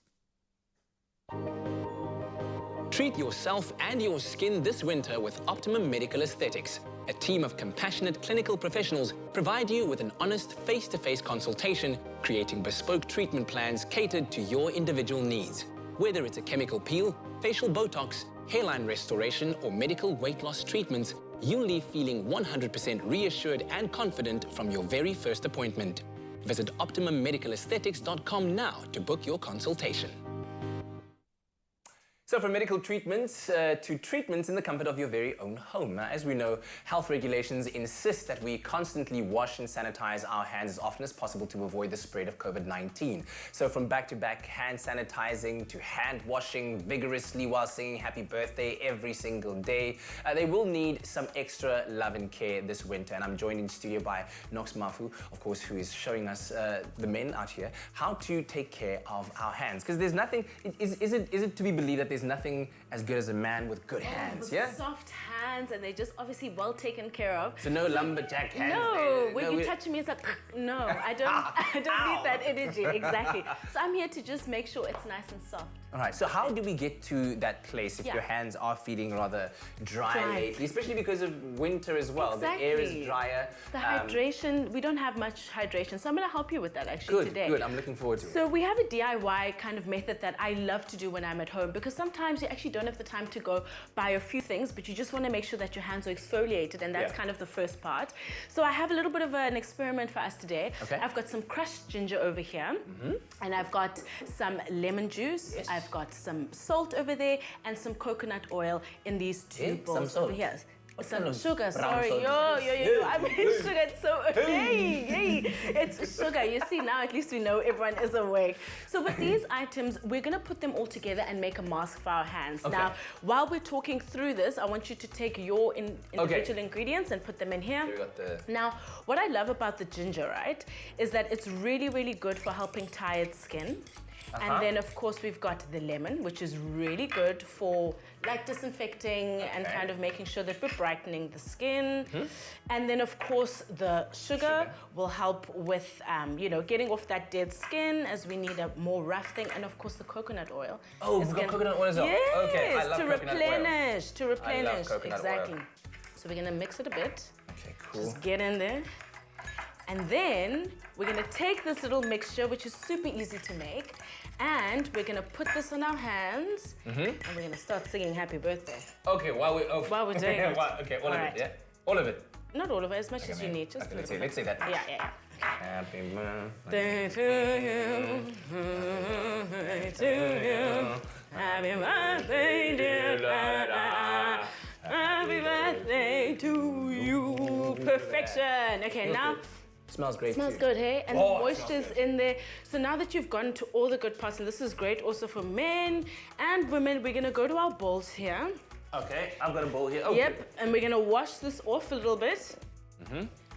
Treat yourself and your skin this winter with Optimum Medical Aesthetics. A team of compassionate clinical professionals provide you with an honest face-to-face consultation, creating bespoke treatment plans catered to your individual needs. Whether it's a chemical peel, facial Botox, hairline restoration, or medical weight loss treatments, you'll leave feeling 100% reassured and confident from your very first appointment. Visit OptimumMedicalAesthetics.com now to book your consultation. So from medical treatments to treatments in the comfort of your very own home. Now, as we know, health regulations insist that we constantly wash and sanitize our hands as often as possible to avoid the spread of COVID-19. So from back-to-back hand sanitizing to hand washing vigorously while singing happy birthday every single day, they will need some extra love and care this winter. And I'm joined in studio by Nox Mafu, of course, who is showing us, the men out here, how to take care of our hands. Because there's nothing, is it to be believed that there's nothing as good as a man with good hands, with yeah? soft hands, and they're just obviously well taken care of. So no lumberjack hands No, there. when you touch me, it's like, no, I don't need that energy, exactly. So I'm here to just make sure it's nice and soft. All right, so how do we get to that place if your hands are feeling rather dry lately, especially because of winter as well? Exactly. The air is drier. The hydration, we don't have much hydration, so I'm going to help you with that actually today. Good, I'm looking forward to it. So we have a DIY kind of method that I love to do when I'm at home, because sometimes you actually don't have the time to go buy a few things, but you just want to make sure that your hands are exfoliated, and that's kind of the first part. So I have a little bit of an experiment for us today. Okay. I've got some crushed ginger over here, and I've got some lemon juice. Yes. I've got some salt over there and some coconut oil in these two bowls over here. Some sugar, sorry. Yo. I mean sugar, it's so, hey, it's sugar. You see, now at least we know everyone is awake. So with these items, we're gonna put them all together and make a mask for our hands. Okay. Now, while we're talking through this, I want you to take your individual ingredients and put them in here. We got the... Now, what I love about the ginger, right, is that it's really, really good for helping tired skin. And then, of course, we've got the lemon, which is really good for like disinfecting and kind of making sure that we're brightening the skin. And then, of course, the sugar will help with, you know, getting off that dead skin as we need a more rough thing. And, of course, the coconut oil. Oh, we've got coconut oil as well? Yes, Okay, I love coconut oil. To replenish, I love coconut exactly. oil. So we're going to mix it a bit. Okay, cool. Just get in there. And then we're gonna take this little mixture, which is super easy to make, and we're gonna put this on our hands, and we're gonna start singing happy birthday. Okay, while we're doing it. Okay, all of it, yeah? All of it? Not all of it, as much as you need. Just a little let's say that. Yeah. Happy birthday To you. Happy birthday, dear Clara. Happy birthday to you. Perfection. Okay, now. Smells great. Smells good, hey? And the moisture's in there. So now that you've gone to all the good parts, and this is great also for men and women, we're gonna go to our bowls here. Okay, I've got a bowl here. Okay. Yep, and we're gonna wash this off a little bit.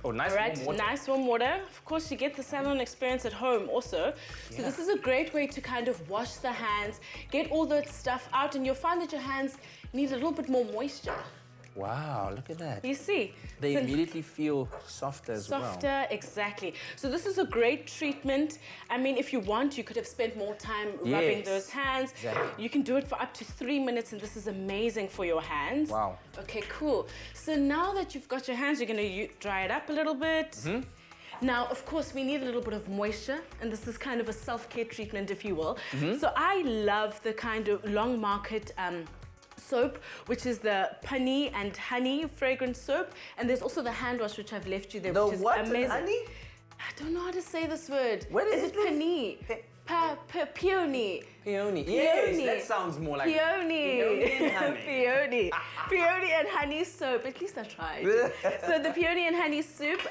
Oh, nice warm water. Nice warm water. Of course, you get the salon experience at home also. So this is a great way to kind of wash the hands, get all that stuff out, and you'll find that your hands need a little bit more moisture. Wow, look at that. You see? They immediately feel softer as well. Softer, exactly. So this is a great treatment. I mean, if you want, you could have spent more time rubbing those hands. Exactly. You can do it for up to 3 minutes, and this is amazing for your hands. Wow. Okay, cool. So now that you've got your hands, you're gonna dry it up a little bit. Now, of course, we need a little bit of moisture, and this is kind of a self-care treatment, if you will. So I love the kind of long market soap, which is the Pani and Honey fragrance soap. And there's also the hand wash, which I've left you there, which is amazing. Honey? I don't know how to say this word. What is it? Pani. Peony. Peony. Yes, that sounds more like peony. Peony and honey. Peony. Peony and honey soap. At least I tried. So the peony and honey soup,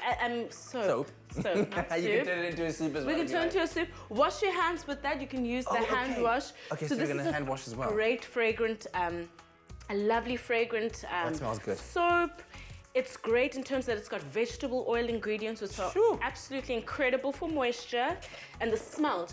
soap. Soap, not you soup. can turn it into a soup as well. We can turn it into a soup. Wash your hands with that. You can use the hand wash. Okay, so this we're is gonna hand wash as well. Great fragrant, a lovely fragrant that smells good. soap. It's great in terms that it's got vegetable oil ingredients, which are absolutely incredible for moisture. And the smell,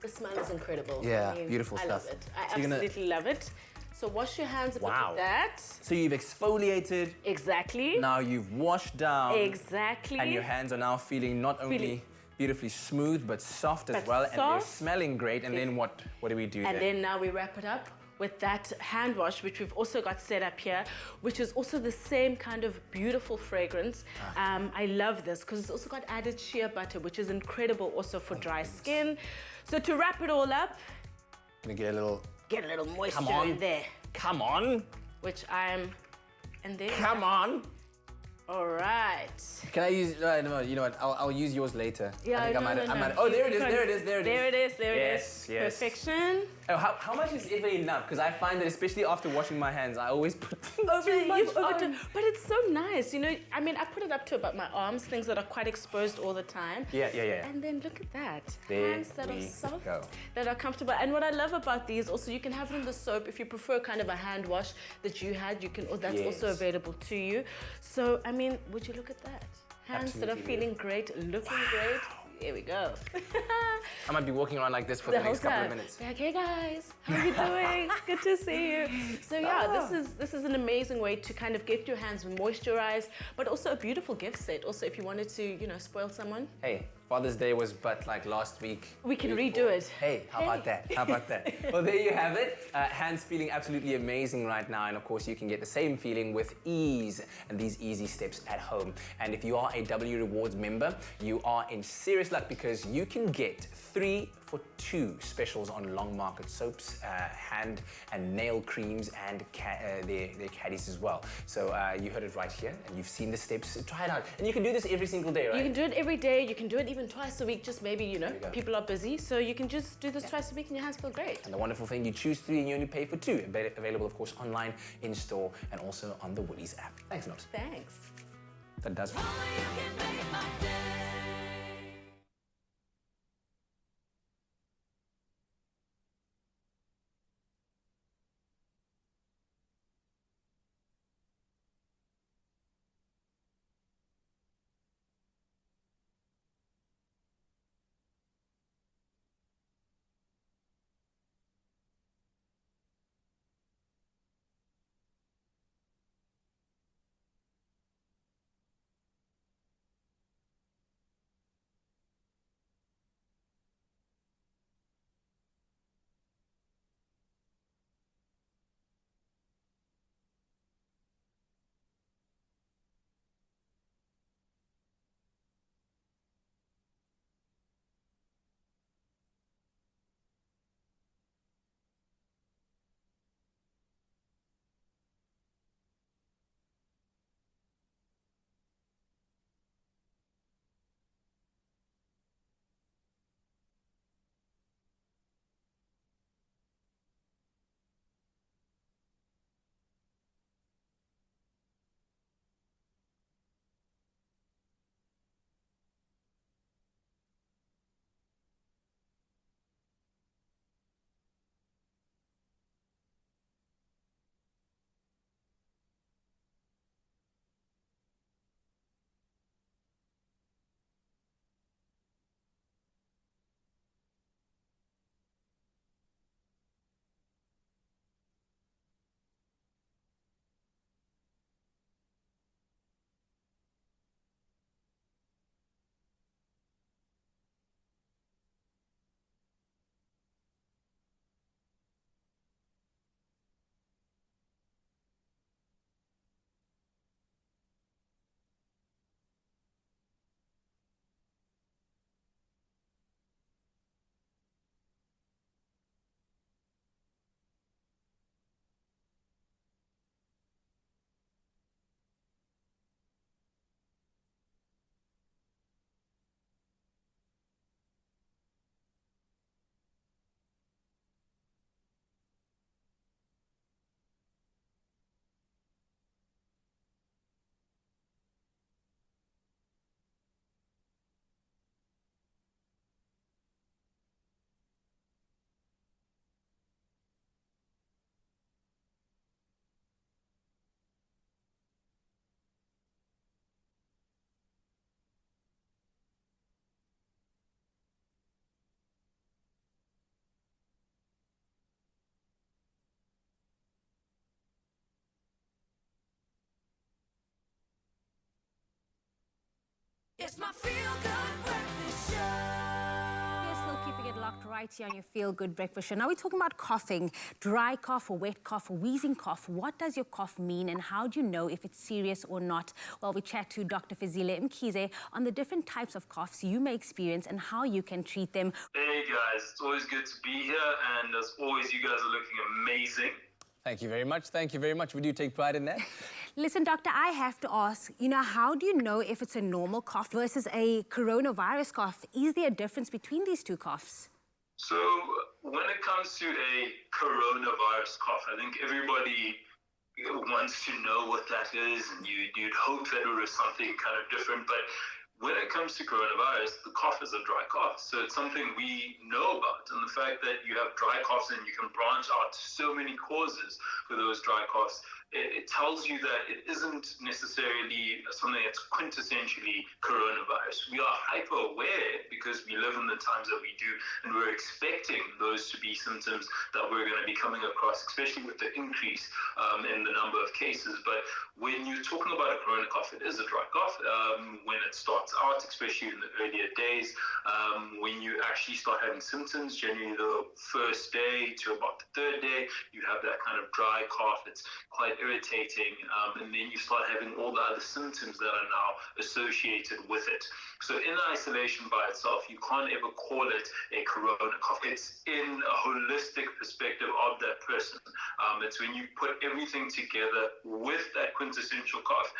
the smell is incredible. Yeah, I mean, beautiful I stuff. love it. I absolutely love it. So wash your hands a bit with that. So you've exfoliated. Exactly. Now you've washed down. Exactly. And your hands are now feeling not only beautifully smooth, but soft as well. And they're smelling great. And then what do we do And then now we wrap it up with that hand wash, which we've also got set up here, which is also the same kind of beautiful fragrance. I love this because it's also got added shea butter, which is incredible also for dry skin. So to wrap it all up, I'm gonna get a little moisture in there. Come on. Which I'm, and there. Come on. All right. Can I use? No, you know what? I'll use yours later. Yeah, I think I might. no. Oh, there it is. There it is. There it is. There it is. There it Yes, is. yes. Perfection. Oh, how much is ever enough? Because I find that especially after washing my hands, I always put Over, too much you've on. overdone. But it's so nice, you know. I mean, I put it up to about my arms, things that are quite exposed all the time. Yeah. And then look at that. There Hands that are we soft, go. that are comfortable. And what I love about these, also, you can have it in the soap. If you prefer kind of a hand wash that you had, you can. Oh, that's also available to you. So, I mean, would you look at that? Hands that are feeling great, looking great. Here we go. I might be walking around like this for the next couple of minutes. Like, hey guys, how are you doing? Good to see you. So yeah, this is an amazing way to kind of get your hands moisturized, but also a beautiful gift set. Also, if you wanted to, you know, spoil someone. Hey, Father's Day was but like last week. We can redo it. Hey, how about that? How about that? Well, there you have it. Hands feeling absolutely amazing right now. And of course, you can get the same feeling with ease and these easy steps at home. And if you are a W Rewards member, you are in serious luck because you can get 3 for 2 specials on Long Market soaps, hand and nail creams, and their caddies as well. So you heard it right here, and you've seen the steps. Try it out. And you can do this every single day, right? You can do it every day. You can do it even twice a week, just maybe, you know, people are busy. So you can just do this twice a week and your hands feel great. And the wonderful thing, you choose 3 and you only pay for 2. Available, of course, online, in-store, and also on the Woolies app. Thanks, Not. Thanks. That does. It's my feel-good breakfast show. We're still keeping it locked right here on your Feel Good Breakfast Show. Now we're talking about coughing, dry cough or wet cough or wheezing cough. What does your cough mean and how do you know if it's serious or not? Well, we chat to Dr. Fizile Mkhize on the different types of coughs you may experience and how you can treat them. Hey guys, it's always good to be here, and as always, you guys are looking amazing. Thank you very much. Thank you very much. We do take pride in that. Listen, doctor, I have to ask, how do you know if it's a normal cough versus a coronavirus cough? Is there a difference between these two coughs? So when it comes to a coronavirus cough, I think everybody wants to know what that is, and you'd hope that it was something kind of different. But when it comes to coronavirus, the cough is a dry cough. So it's something we know about. And the fact that you have dry coughs and you can branch out so many causes for those dry coughs, it tells you that it isn't necessarily something that's quintessentially coronavirus. We are hyper aware because we live in the times that we do, and we're expecting those to be symptoms that we're going to be coming across, especially with the increase in the number of cases. But when you're talking about a corona cough, it is a dry cough. When it starts out, especially in the earlier days, when you actually start having symptoms, generally the first day to about the third day, you have that kind of dry cough. It's quite irritating, and then you start having all the other symptoms that are now associated with it. So in isolation by itself, you can't ever call it a corona cough. It's in a holistic perspective of that person. It's when you put everything together with that quintessential cough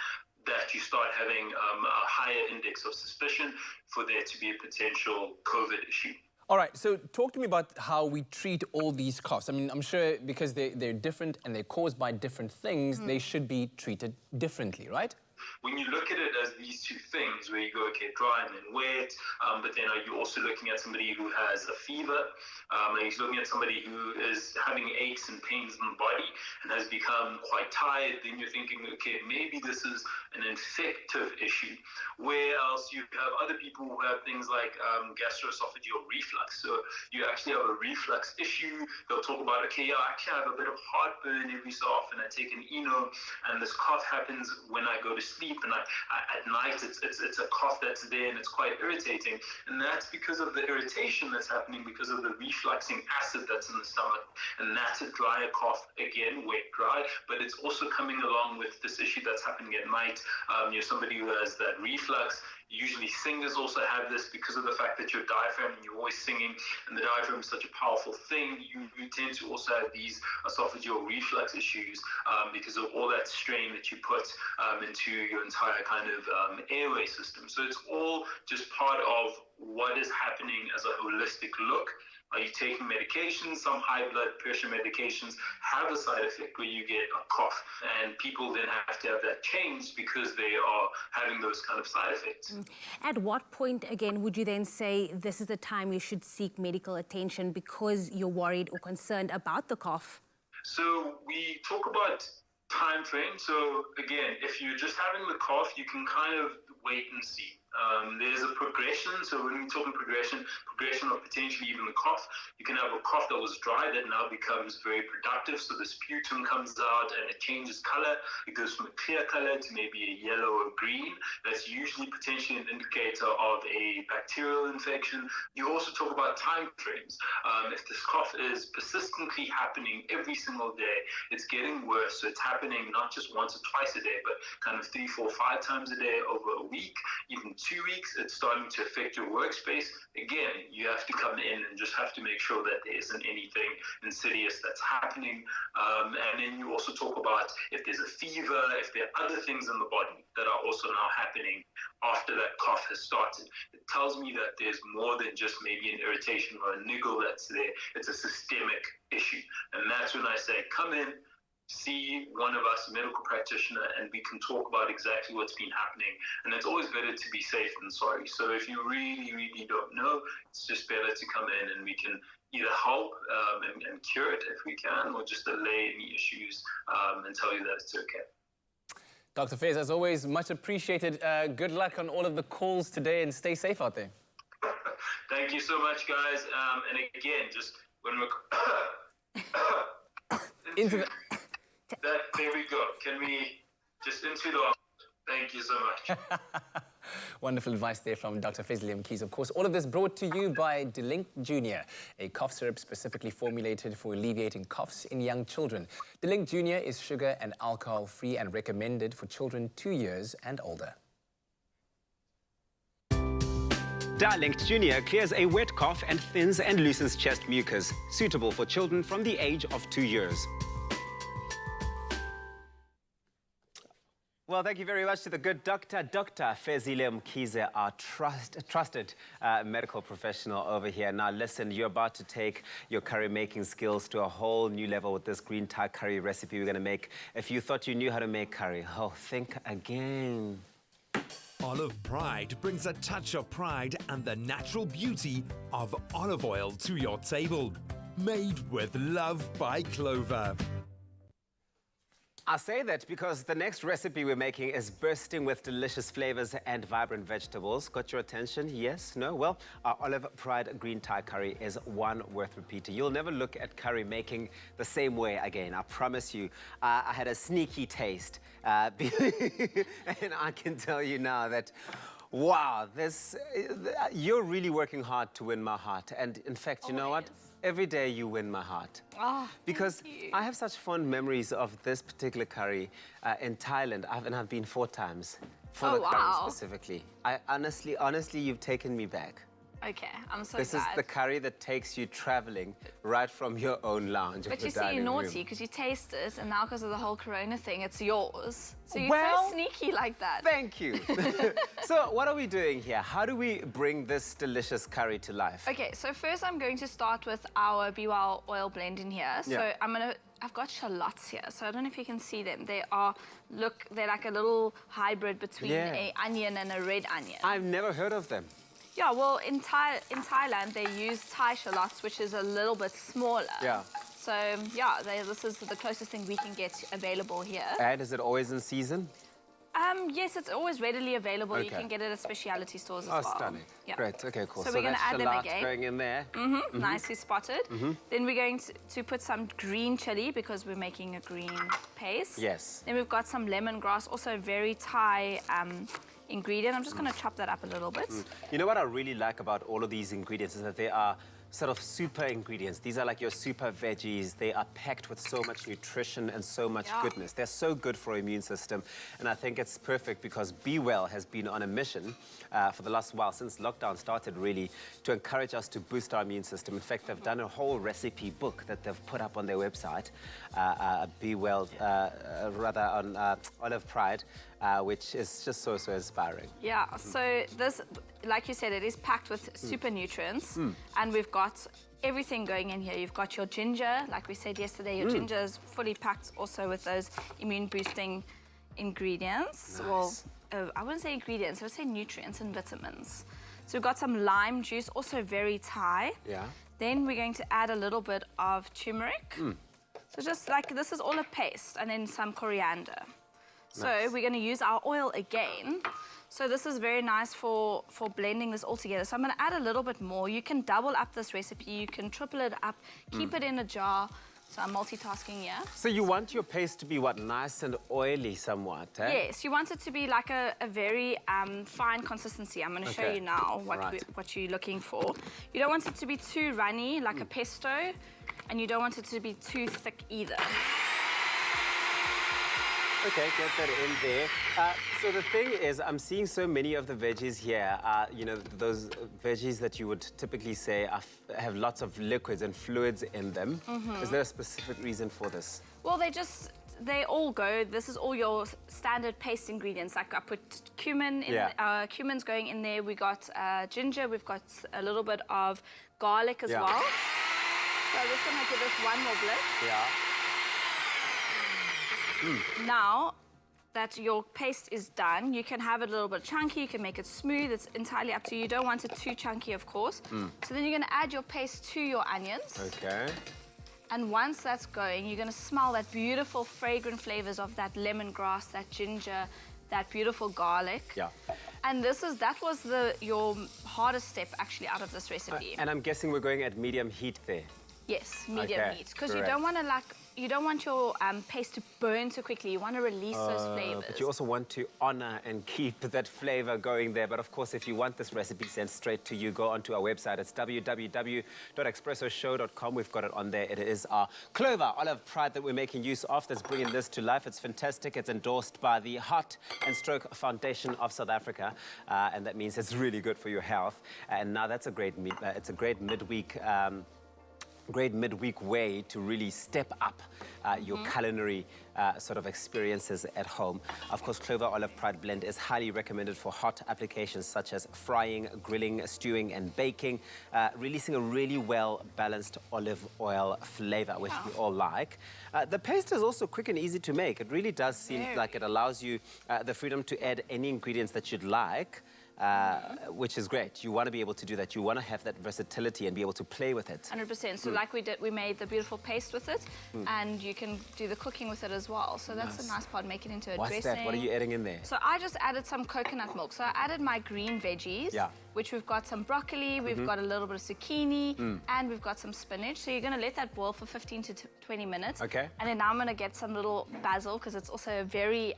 that you start having a higher index of suspicion for there to be a potential COVID issue. All right, so talk to me about how we treat all these coughs. I mean, I'm sure because they're different and they're caused by different things, they should be treated differently, right? When you look at it as these two things, where you go, okay, dry and then wet, but then are you also looking at somebody who has a fever, and he's looking at somebody who is having aches and pains in the body and has become quite tired, then you're thinking, okay, maybe this is an infective issue. Where else you have other people who have things like gastroesophageal reflux. So you actually have a reflux issue. They'll talk about, okay, yeah, I actually have a bit of heartburn every so often. I take an Eno, and this cough happens when I go to sleep, and at night it's a cough that's there and it's quite irritating, and that's because of the irritation that's happening because of the refluxing acid that's in the stomach, and that's a drier cough, again, wet, dry, but it's also coming along with this issue that's happening at night. You're somebody who has that reflux. Usually singers also have this because of the fact that your diaphragm, you're always singing, and the diaphragm is such a powerful thing. You tend to also have these esophageal reflux issues because of all that strain that you put into your entire kind of airway system. So it's all just part of what is happening as a holistic look. Are you taking medications? Some high blood pressure medications have a side effect where you get a cough, and people then have to have that changed because they are having those kind of side effects. At what point, again, would you then say this is the time you should seek medical attention because you're worried or concerned about the cough? So we talk about time frame. So again, if you're just having the cough, you can kind of wait and see. There's a progression. So when we're talking progression or potentially even the cough, you can have a cough that was dry that now becomes very productive. So the sputum comes out and it changes color. It goes from a clear color to maybe a yellow or green. That's usually potentially an indicator of a bacterial infection. You also talk about time frames. If this cough is persistently happening every single day, it's getting worse. So it's happening not just once or twice a day, but kind of 3, 4, 5 times a day over a week, even 2 weeks. It's starting to affect your workspace. Again, you have to come in and just have to make sure that there isn't anything insidious that's happening. And then you also talk about if there's a fever, if there are other things in the body that are also now happening after that cough has started. It tells me that there's more than just maybe an irritation or a niggle that's there. It's a systemic issue. And that's when I say, come in, see one of us, a medical practitioner, and we can talk about exactly what's been happening. And it's always better to be safe than sorry. So if you really, really don't know, it's just better to come in and we can either help and cure it if we can, or just delay any issues and tell you that it's okay. Dr. Faiz, as always, much appreciated. Good luck on all of the calls today and stay safe out there. Thank you so much, guys. And again, just when we're... there we go. Can we just into the... Thank you so much. Wonderful advice there from Dr. Faiz Keys. Of course, all of this brought to you by Delink Jr., a cough syrup specifically formulated for alleviating coughs in young children. Delink Jr. is sugar and alcohol-free and recommended for children 2 years and older. Delink Jr. clears a wet cough and thins and loosens chest mucus, suitable for children from the age of 2 years. Well, thank you very much to the good doctor, Dr. Fezile Mkhize, our trusted medical professional over here. Now, listen, you're about to take your curry making skills to a whole new level with this green Thai curry recipe we're going to make. If you thought you knew how to make curry, oh, think again. Olive Pride brings a touch of pride and the natural beauty of olive oil to your table. Made with love by Clover. I say that because the next recipe we're making is bursting with delicious flavors and vibrant vegetables. Got your attention? Yes? No? Well, our Olive Pride green Thai curry is one worth repeating. You'll never look at curry making the same way again, I promise you. I had a sneaky taste, and I can tell you now that wow, you're really working hard to win my heart. And in fact, you know what? Every day you win my heart. Oh, because I have such fond memories of this particular curry in Thailand. I've been 4 times for the curry specifically. Honestly, you've taken me back. Okay, I'm so glad. This is the curry that takes you traveling right from your own lounge. But you see, you're naughty because you taste it, and now because of the whole Corona thing, it's yours. So you're so sneaky like that. Thank you. So what are we doing here? How do we bring this delicious curry to life? Okay, so first I'm going to start with our Be Well oil blend in here. So I've got shallots here, so I don't know if you can see them. They're like a little hybrid between an onion and a red onion. I've never heard of them. Yeah, well, in Thailand, they use Thai shallots, which is a little bit smaller. Yeah. So, yeah, this is the closest thing we can get available here. And is it always in season? Yes, it's always readily available. Okay. You can get it at specialty stores as well. Oh, stunning. Yeah. Great, okay, cool. So we're going to add them again. Going in there. Nicely spotted. Then we're going to put some green chili because we're making a green paste. Yes. Then we've got some lemongrass, also very Thai ingredient. I'm just going to chop that up a little bit. You know what I really like about all of these ingredients is that they are sort of super ingredients. These are like your super veggies. They are packed with so much nutrition and so much goodness. They're so good for our immune system. And I think it's perfect because Be Well has been on a mission for the last while, since lockdown started really, to encourage us to boost our immune system. In fact, they've done a whole recipe book that they've put up on their website, Be Well, rather on Olive Pride, which is just so inspiring. Yeah, so this, like you said, it is packed with super nutrients, and we've got everything going in here. You've got your ginger, like we said yesterday, your ginger is fully packed also with those immune boosting ingredients. Nice. Well, I wouldn't say ingredients, I would say nutrients and vitamins. So we've got some lime juice, also very Thai. Yeah. Then we're going to add a little bit of turmeric. So just like, this is all a paste, and then some coriander. So we're going to use our oil again. So this is very nice for blending this all together. So I'm going to add a little bit more. You can double up this recipe. You can triple it up, keep it in a jar. So I'm multitasking here. So you want your paste to be what, nice and oily somewhat, eh? Yes, you want it to be like a very fine consistency. I'm going to show you now what you're looking for. You don't want it to be too runny, like a pesto, and you don't want it to be too thick either. Okay, get that in there. So the thing is, I'm seeing so many of the veggies here, you know, those veggies that you would typically say have lots of liquids and fluids in them. Is there a specific reason for this? Well, they all go. This is all your standard paste ingredients. Like I put cumin in, cumin's going in there. We got ginger. We've got a little bit of garlic as well. So I'm just gonna give this one more blitz. Yeah. Now that your paste is done, you can have it a little bit chunky, you can make it smooth, it's entirely up to you. You don't want it too chunky, of course. So then you're going to add your paste to your onions. Okay. And once that's going, you're going to smell that beautiful fragrant flavors of that lemongrass, that ginger, that beautiful garlic. Yeah. And that was your hardest step actually out of this recipe. And I'm guessing we're going at medium heat there. Yes, medium heat, because you don't want to you don't want your paste to burn too quickly. You want to release those flavors. But you also want to honor and keep that flavor going there. But of course, if you want this recipe sent straight to you, go onto our website. It's www.expressoshow.com. We've got it on there. It is our Clover Olive Pride that we're making use of that's bringing this to life. It's fantastic. It's endorsed by the Heart and Stroke Foundation of South Africa, and that means it's really good for your health. And now that's a great midweek great midweek way to really step up your culinary sort of experiences at home. Of course, Clover Olive Pride Blend is highly recommended for hot applications such as frying, grilling, stewing, and baking, releasing a really well-balanced olive oil flavor, which we all like. The paste is also quick and easy to make. It really does seem like it allows you the freedom to add any ingredients that you'd like. Which is great. You want to be able to do that. You want to have that versatility and be able to play with it. 100%. So like we did, we made the beautiful paste with it, and you can do the cooking with it as well. So that's the nice part, make it into a dressing. What's that? What are you adding in there? So I just added some coconut milk. So I added my green veggies, which we've got some broccoli, we've got a little bit of zucchini, and we've got some spinach. So you're going to let that boil for 15 to 20 minutes. Okay. And then now I'm going to get some little basil, because it's also a very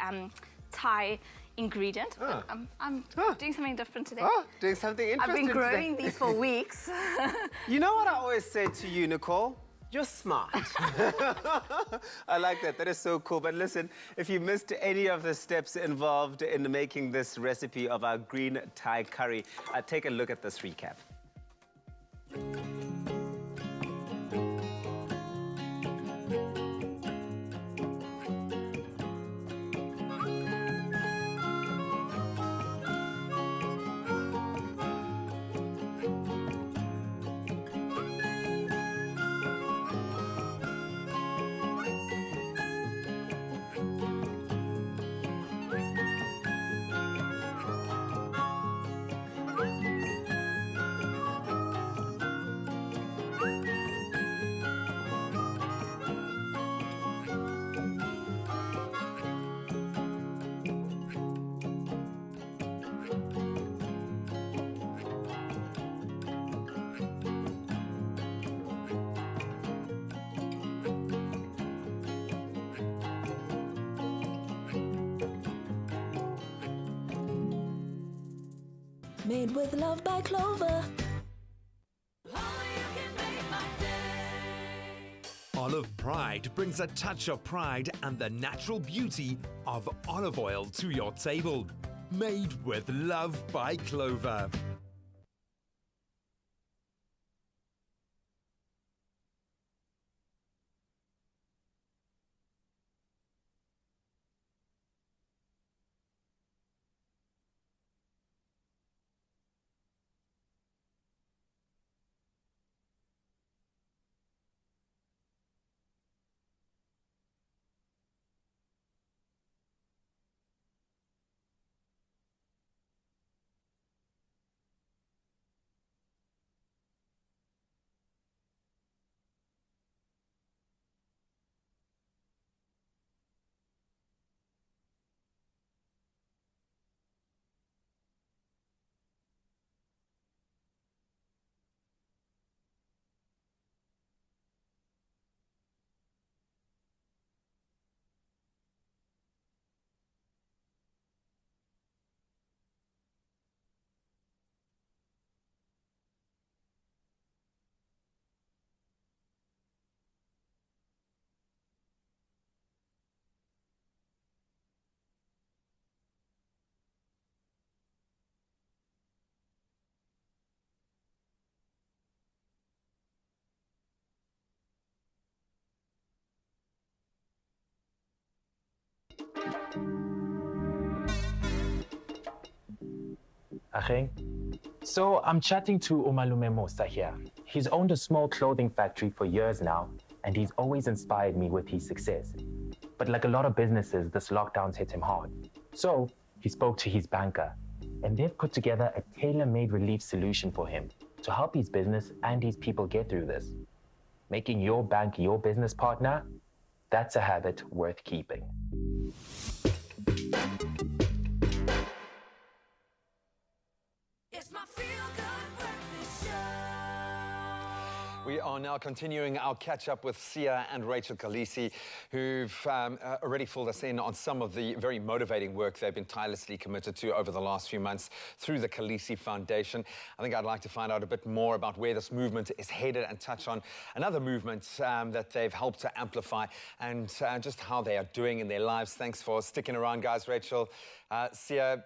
Thai ingredient. But I'm doing something different today. Doing something interesting. I've been growing these for weeks. You know what I always say to you, Nicole? You're smart. I like that. That is so cool. But listen, if you missed any of the steps involved in making this recipe of our green Thai curry, take a look at this recap. Made with love by Clover. Olive Pride brings a touch of pride and the natural beauty of olive oil to your table. Made with love by Clover. Acheng. So I'm chatting to Umalume Musa here. He's owned a small clothing factory for years now, and he's always inspired me with his success. But like a lot of businesses, this lockdown's hit him hard. So he spoke to his banker, and they've put together a tailor-made relief solution for him to help his business and his people get through this. Making your bank your business partner, that's a habit worth keeping. We are now continuing our catch-up with Sia and Rachel Kolisi, who've already filled us in on some of the very motivating work they've been tirelessly committed to over the last few months through the Kolisi Foundation. I think I'd like to find out a bit more about where this movement is headed and touch on another movement that they've helped to amplify and just how they are doing in their lives. Thanks for sticking around, guys. Rachel, Sia,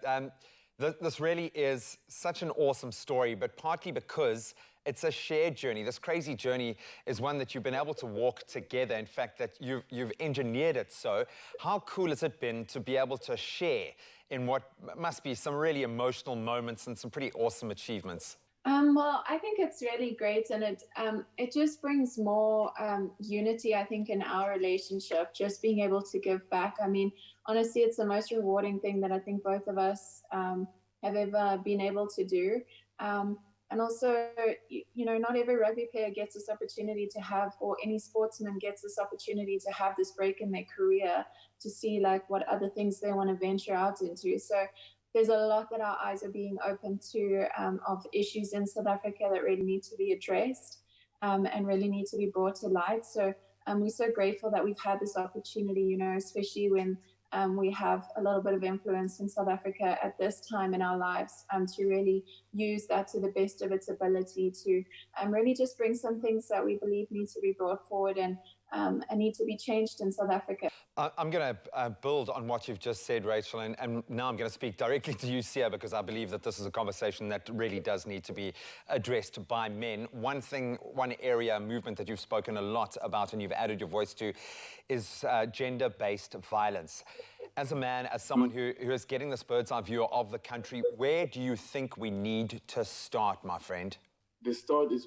This really is such an awesome story, but partly because it's a shared journey. This crazy journey is one that you've been able to walk together. In fact, that you've engineered it so. How cool has it been to be able to share in what must be some really emotional moments and some pretty awesome achievements? Well, I think it's really great, and it just brings more unity, I think, in our relationship, just being able to give back. I mean, honestly, it's the most rewarding thing that I think both of us have ever been able to do. And also, you know, not every rugby player gets this opportunity to have, or any sportsman gets this opportunity to have this break in their career to see like what other things they want to venture out into. So there's a lot that our eyes are being open to of issues in South Africa that really need to be addressed and really need to be brought to light. So we're so grateful that we've had this opportunity, you know, especially when we have a little bit of influence in South Africa at this time in our lives to really use that to the best of its ability to really just bring some things that we believe need to be brought forward and need to be changed in South Africa. I'm going to build on what you've just said, Rachel, and now I'm going to speak directly to you, Sia, because I believe that this is a conversation that really does need to be addressed by men. One area, movement that you've spoken a lot about and you've added your voice to is gender-based violence. As a man, as someone who is getting this bird's eye view of the country, where do you think we need to start, my friend? The start is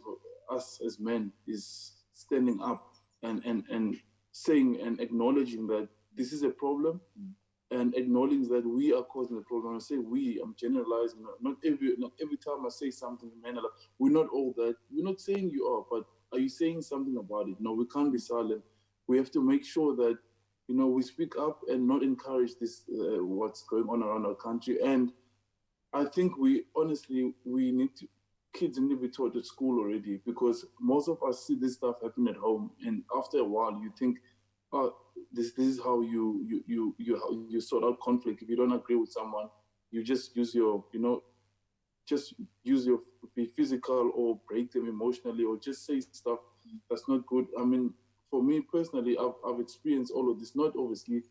us as men, is standing up and saying and acknowledging that this is a problem and acknowledging that we are causing the problem. I say we, I'm generalizing. Not every time I say something, man, we're not all that. We're not saying you are, but are you saying something about it? No, we can't be silent. We have to make sure that, you know, we speak up and not encourage this, what's going on around our country. And I think kids need to be taught at school already, because most of us see this stuff happen at home, and after a while you think, oh, this is how you sort out conflict. If you don't agree with someone, you just use your, you know, be physical or break them emotionally or just say stuff that's not good. I mean, for me personally, I've experienced all of this, not obviously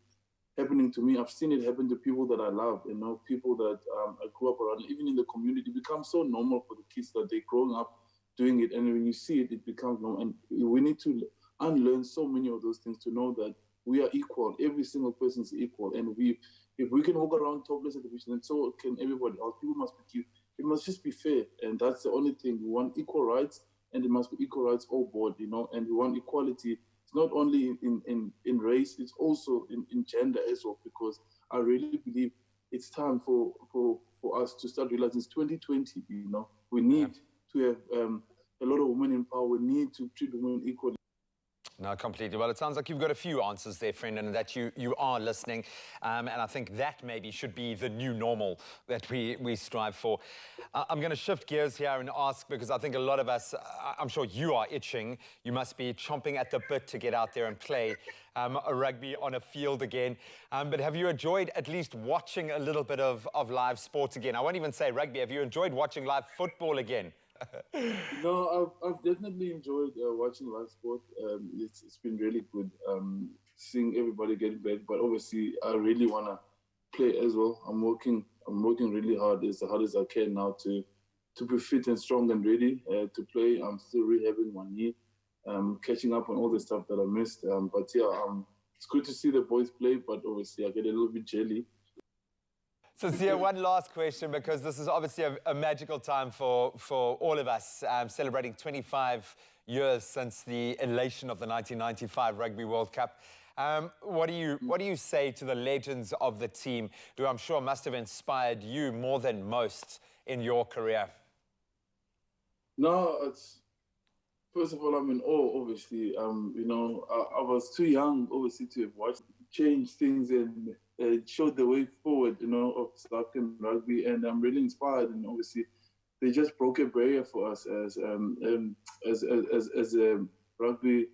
happening to me. I've seen it happen to people that I love, you know, people that I grew up around, even in the community. It becomes so normal for the kids that they're growing up doing it. And when you see it, it becomes normal. And we need to unlearn so many of those things to know that we are equal. Every single person is equal. And if we can walk around topless at the beach, then so can everybody else. It must just be fair. And that's the only thing. We want equal rights, and it must be equal rights all board, you know, and we want equality. It's not only in race, it's also in gender as well, because I really believe it's time for us to start realizing it's 2020, you know. We need to have a lot of women in power. We need to treat women equally. No, completely. Well, it sounds like you've got a few answers there, friend, and that you are listening. And I think that maybe should be the new normal that we strive for. I'm going to shift gears here and ask, because I think a lot of us, I'm sure you are itching. You must be chomping at the bit to get out there and play a rugby on a field again. But have you enjoyed at least watching a little bit of live sport again? I won't even say rugby. Have you enjoyed watching live football again? No, I've definitely enjoyed watching live sport. It's been really good seeing everybody getting back. But obviously, I really want to play as well. I'm working really hard as I can now to be fit and strong and ready to play. I'm still rehabbing my knee, catching up on all the stuff that I missed. But yeah, it's good to see the boys play. But obviously, I get a little bit jelly. So, Sia, one last question, because this is obviously a magical time for all of us, celebrating 25 years since the elation of the 1995 Rugby World Cup. What do you say to the legends of the team, who I'm sure must have inspired you more than most in your career? No, first of all, I'm in awe, obviously. You know, I was too young, obviously, to have watched change things and showed the way forward, you know, of South African rugby, and I'm really inspired. And obviously, they just broke a barrier for us as a rugby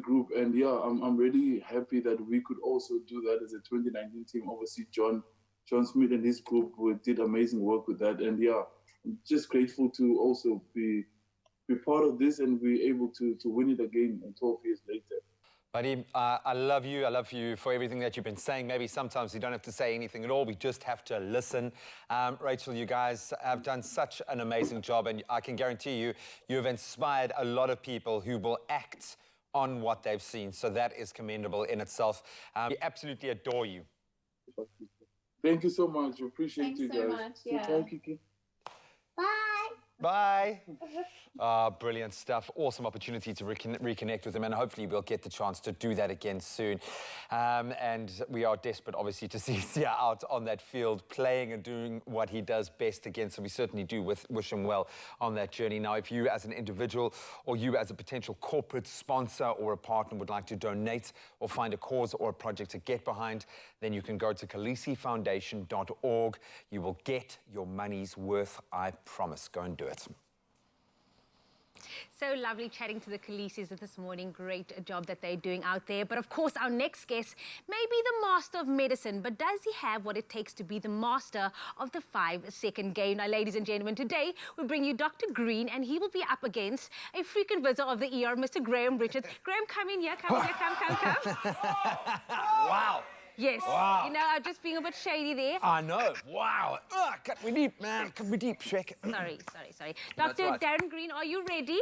group. And yeah, I'm really happy that we could also do that as a 2019 team. Obviously, John Smith and his group did amazing work with that. And yeah, I'm just grateful to also be part of this and be able to win it again 12 years later. Buddy, I love you. I love you for everything that you've been saying. Maybe sometimes you don't have to say anything at all. We just have to listen. Rachel, you guys have done such an amazing job, and I can guarantee you, you have inspired a lot of people who will act on what they've seen. So that is commendable in itself. We absolutely adore you. Thank you so much. Appreciate you guys. Thanks so much. Yeah. Bye, Kiki. Bye. Brilliant stuff. Awesome opportunity to reconnect with him, and hopefully we'll get the chance to do that again soon. And we are desperate, obviously, to see Sia out on that field playing and doing what he does best again. So we certainly do wish him well on that journey. Now, if you as an individual or you as a potential corporate sponsor or a partner would like to donate or find a cause or a project to get behind, then you can go to kolisifoundation.org. You will get your money's worth, I promise. Go and do it. So lovely chatting to the Kolisis this morning. Great job that they're doing out there. But of course, our next guest may be the master of medicine, but does he have what it takes to be the master of the 5-second game? Now, ladies and gentlemen, today we bring you Dr. Green, and he will be up against a frequent visitor of the ER, Mr. Graham Richards. Graham, come in here, come. Wow. Yes. Wow. You know, I'm just being a bit shady there. I know. Wow. Cut me deep, man. Cut me deep, Shrek. Sorry. Dr. Right. Darren Green, are you ready?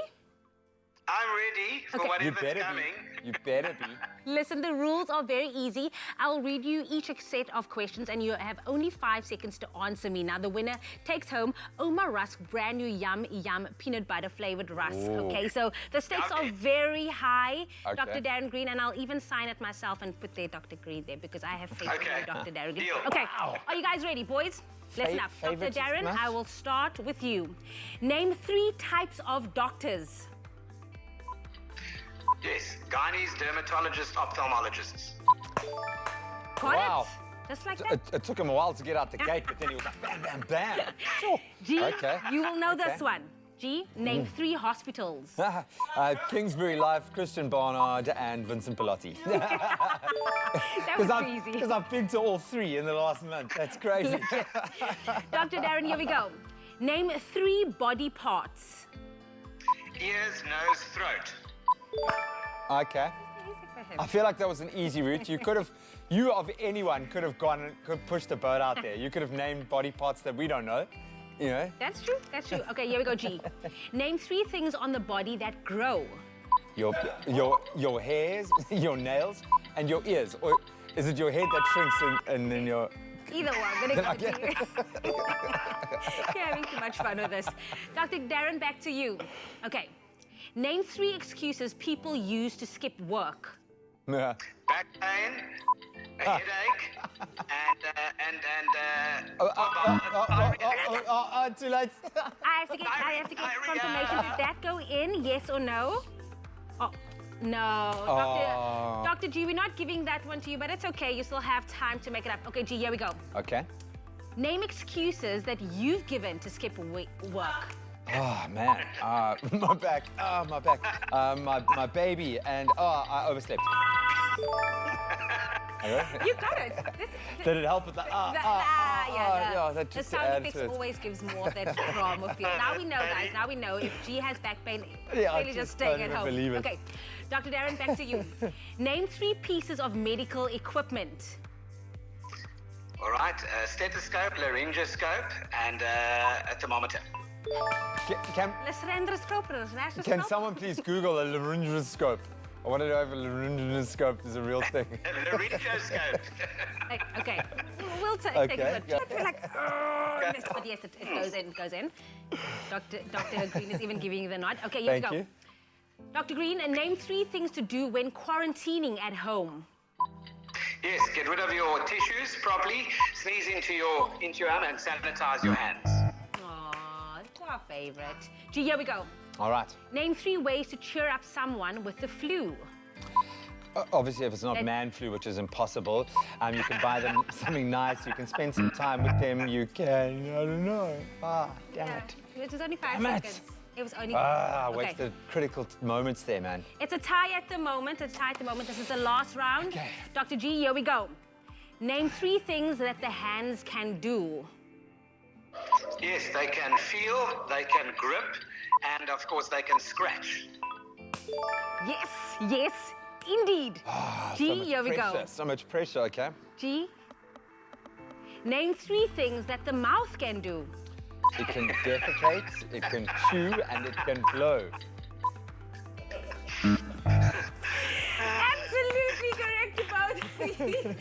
I'm ready for whatever's coming. You better be. Listen, the rules are very easy. I'll read you each set of questions, and you have only 5 seconds to answer me. Now, the winner takes home Omar Rusk, brand new Yum peanut butter flavored Rusk. Ooh. Okay, so the stakes are very high, Okay. Dr. Darren Green, and I'll even sign it myself and put there Dr. Green there because I have faith in you, Dr. Darren Green. Deal. Okay, Are you guys ready, boys? Listen up. Dr. Favorite Darren, match? I will start with you. Name 3 types of doctors. Yes, gynaes, dermatologists, ophthalmologists. Got it? Just like that. It took him a while to get out the gate, but then he was like, bam, bam, bam. Sure. G, Okay. you will know Okay. this one. G, name 3 hospitals. Kingsbury Life, Christian Barnard, and Vincent Pilati. That was easy. Because I've been to all 3 in the last month. That's crazy. Dr. Darren, here we go. Name 3 body parts. Ears, nose, throat. Okay. I feel like that was an easy route. You of anyone could have pushed the boat out there. You could have named body parts that we don't know, you know. That's true. Okay, here we go, G. Name 3 things on the body that grow. Your hairs, your nails, and your ears. Or is it your head that shrinks and then your... Either one. Gonna go to you. You're having too much fun with this. Dr. Darren, back to you. Okay. Name 3 excuses people use to skip work. Yeah. Back pain, a headache, Too late. I have to get confirmation. Did that go in? Yes or no? Oh, no. Dr. G, we're not giving that one to you, but it's okay. You still have time to make it up. Okay, G, here we go. Okay. Name excuses that you've given to skip work. Oh, man. My back. My back. My baby. And, I overslept. You got it. Did it help with the that The just sound added effects to it. always gives more of that drama feel. Now we know, guys. Now we know if G has back pain, Yeah, I really just just staying don't at even home. believe it. Okay, Dr. Darren, back to you. Name 3 pieces of medical equipment. All right, stethoscope, laryngoscope, and a thermometer. Can someone please Google a laryngoscope? I want to know if a laryngoscope is a real thing. Laryngoscope. Okay, we'll take a look. But yes, it goes in. Dr. Green is even giving you the nod. Okay, here we go. Thank you. Dr. Green, name 3 things to do when quarantining at home. Yes, get rid of your tissues properly, sneeze into your arm, and sanitize your hands. Aww, it's our favorite. G, here we go. All right. Name 3 ways to cheer up someone with the flu. Obviously, if it's not man flu, which is impossible, you can buy them something nice. You can spend some time with them. You can, I don't know. Damn it. It was only 5 Damn it. seconds. It was only 5 seconds. Wasted critical moments there, man. It's a tie at the moment. This is the last round. Okay. Dr. G, here we go. Name 3 things that the hands can do. Yes, they can feel, they can grip, and of course they can scratch. Yes. Indeed. G, here we go. So much pressure, okay? G, name 3 things that the mouth can do. It can defecate, it can chew, and it can blow. Absolutely correct about it.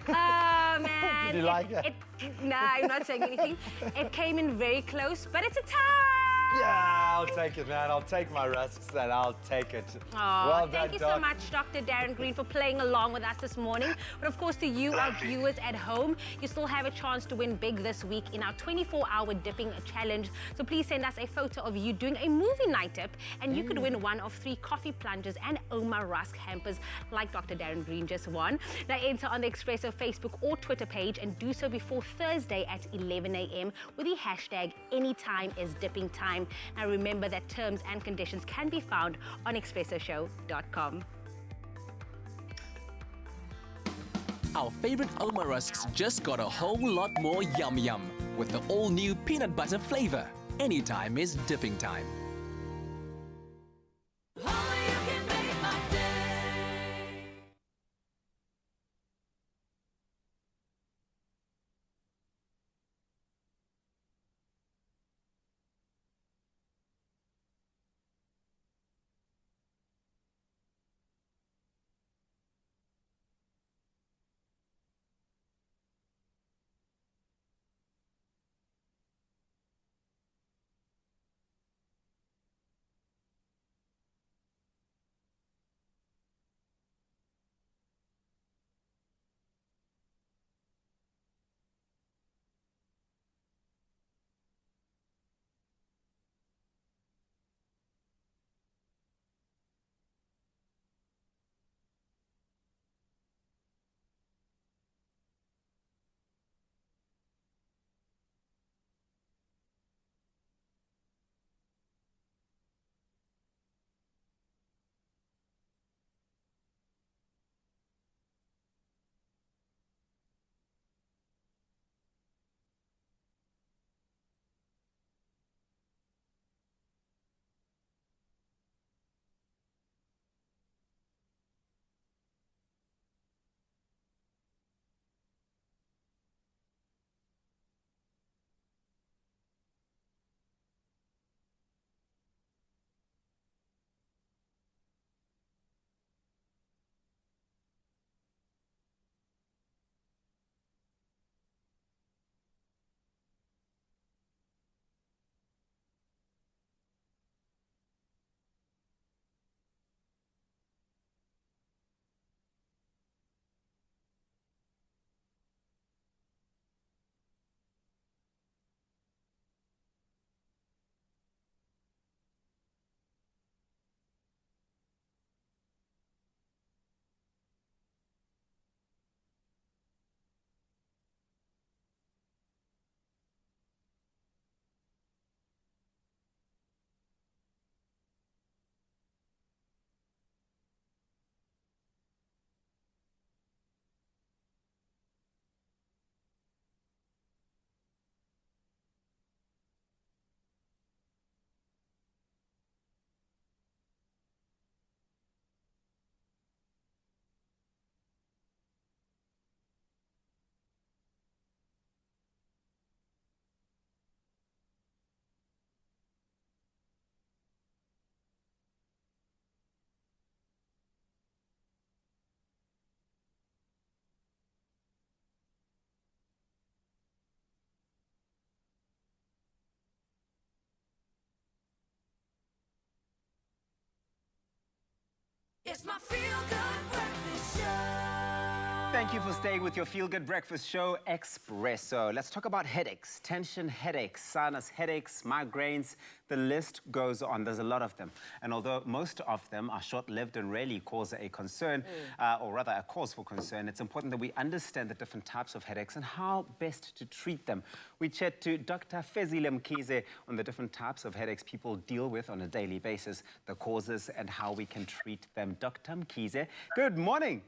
Oh, man. Did you like that? Nah, I'm not saying anything. It came in very close, but it's a tie. Yeah, I'll take it, man. I'll take my rusks, and I'll take it. Oh, well thank you so much, Dr. Darren Green, for playing along with us this morning. But of course, to you, our viewers at home, you still have a chance to win big this week in our 24-hour dipping challenge. So please send us a photo of you doing a movie night dip, and you could win one of 3 coffee plungers and Oma Rusk hampers, like Dr. Darren Green just won. Now enter on the Expresso Facebook or Twitter page, and do so before Thursday at 11 a.m. with the hashtag #AnyTimeIsDippingTime. Now remember that terms and conditions can be found on expressoshow.com. Our favorite Oma Rusks just got a whole lot more yum yum with the all-new peanut butter flavor. Anytime is dipping time. It's my feel-good breakfast show. Thank you for staying with your feel-good breakfast show, Expresso. Let's talk about headaches, tension headaches, sinus headaches, migraines. The list goes on. There's a lot of them. And although most of them are short-lived and rarely cause a concern, or rather a cause for concern, it's important that we understand the different types of headaches and how best to treat them. We chat to Dr. Fezile Mkhize on the different types of headaches people deal with on a daily basis, the causes and how we can treat them. Dr. Mkhize, good morning.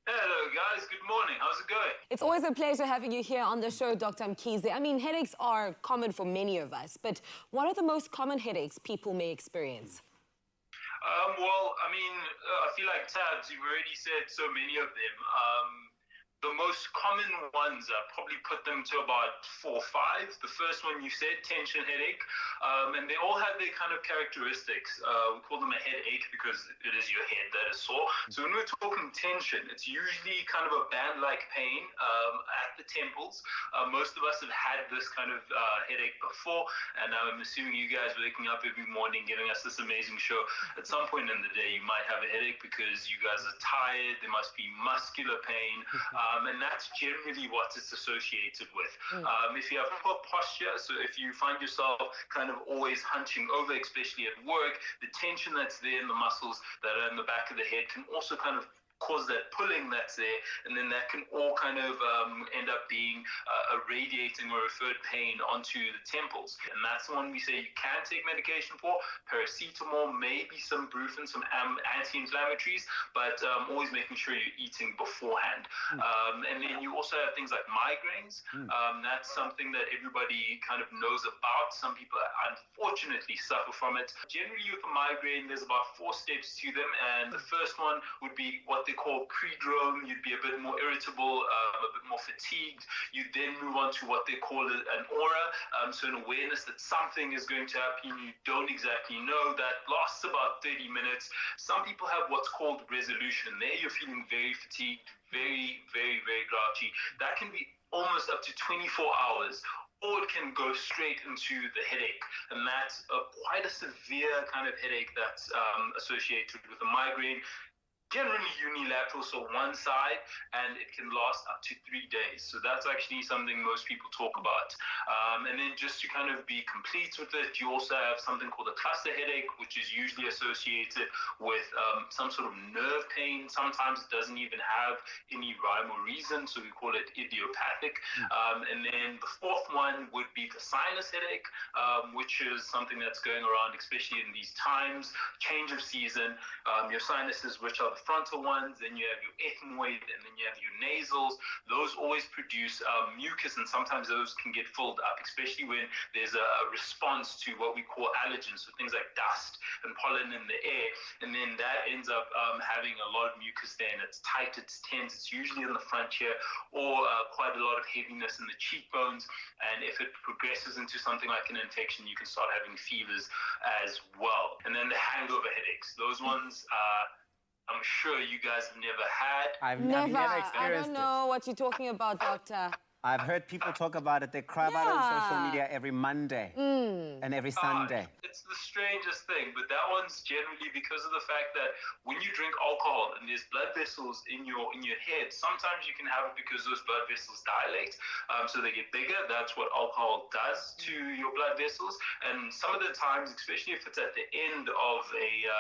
Hello, guys. Good morning. How's it going? It's always a pleasure having you here on the show, Dr. Mkhize. I mean, headaches are common for many of us, but what are the most common headaches people may experience? Well, I mean, I feel like tabs, you've already said so many of them. The most common ones, I probably put them to about 4 or 5. The first one you said, tension headache, and they all have their kind of characteristics. We call them a headache because it is your head that is sore. So when we're talking tension, it's usually kind of a band-like pain at the temples. Most of us have had this kind of headache before, and I'm assuming you guys waking up every morning giving us this amazing show. At some point in the day, you might have a headache because you guys are tired. There must be muscular pain. And that's generally what it's associated with. If you have poor posture, so if you find yourself kind of always hunching over, especially at work, the tension that's there in the muscles that are in the back of the head can also kind of cause that pulling that's there, and then that can all kind of end up being a radiating or referred pain onto the temples. And that's the one we say you can take medication for. Paracetamol, maybe some Brufen, some anti-inflammatories, but always making sure you're eating beforehand. And then you also have things like migraines. That's something that everybody kind of knows about. Some people unfortunately suffer from it. Generally with a migraine, there's about 4 steps to them, and the first one would be what they call pre-drome. You'd be a bit more irritable, a bit more fatigued. You then move on to what they call an aura, so an awareness that something is going to happen. You don't exactly know. That lasts about 30 minutes. Some people have what's called resolution. There you're feeling very fatigued, very, very, very grouchy. That can be almost up to 24 hours. Or it can go straight into the headache, and that's quite a severe kind of headache that's associated with a migraine. Generally unilateral, so one side, and it can last up to 3 days. So that's actually something most people talk about. And then just to kind of be complete with it, you also have something called a cluster headache, which is usually associated with some sort of nerve pain. Sometimes it doesn't even have any rhyme or reason, so we call it idiopathic. And then the fourth one would be the sinus headache, which is something that's going around, especially in these times, change of season. Your sinuses, which are the frontal ones, then you have your ethmoid, and then you have your nasals. Those always produce mucus, and sometimes those can get filled up, especially when there's a response to what we call allergens, so things like dust and pollen in the air, and then that ends up having a lot of mucus there, and it's tight, it's tense, it's usually in the front here, or quite a lot of heaviness in the cheekbones, and if it progresses into something like an infection, you can start having fevers as well. And then the hangover headaches, those ones I'm sure you guys have never had. I've never experienced it. I don't know what you're talking about, doctor. I've heard people talk about it. They cry about it on social media every Monday and every Sunday. It's the strangest thing, but that one's generally because of the fact that when you drink alcohol and there's blood vessels in your head, sometimes you can have it because those blood vessels dilate, so they get bigger. That's what alcohol does to your blood vessels. And some of the times, especially if it's at the end of a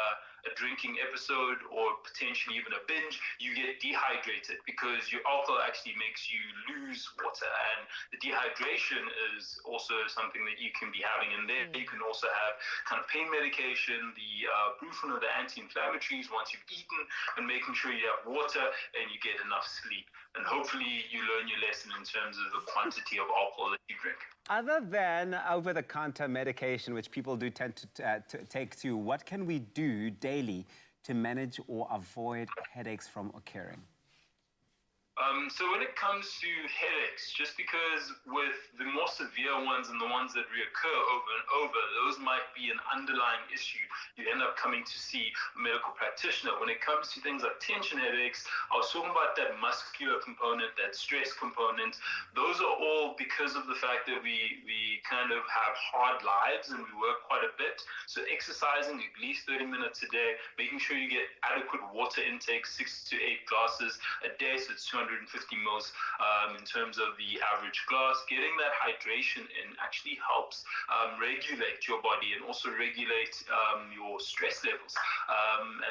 drinking episode or potentially even a binge, you get dehydrated because your alcohol actually makes you lose water, and the dehydration is also something that you can be having. And then you can also have kind of pain medication, the Brufen or the anti-inflammatories once you've eaten, and making sure you have water and you get enough sleep. And hopefully you learn your lesson in terms of the quantity of alcohol that you drink. Other than over-the-counter medication, which people do tend to take to, what can we do daily to manage or avoid headaches from occurring? So when it comes to headaches, just because with the more severe ones and the ones that reoccur over and over, those might be an underlying issue. You end up coming to see a medical practitioner. When it comes to things like tension headaches, I was talking about that muscular component, that stress component. Those are all because of the fact that we kind of have hard lives and we work quite a bit. So exercising at least 30 minutes a day, making sure you get adequate water intake, 6 to 8 glasses a day, so it's 250 mils in terms of the average glass. Getting that hydration in actually helps regulate your body and also regulate your stress levels.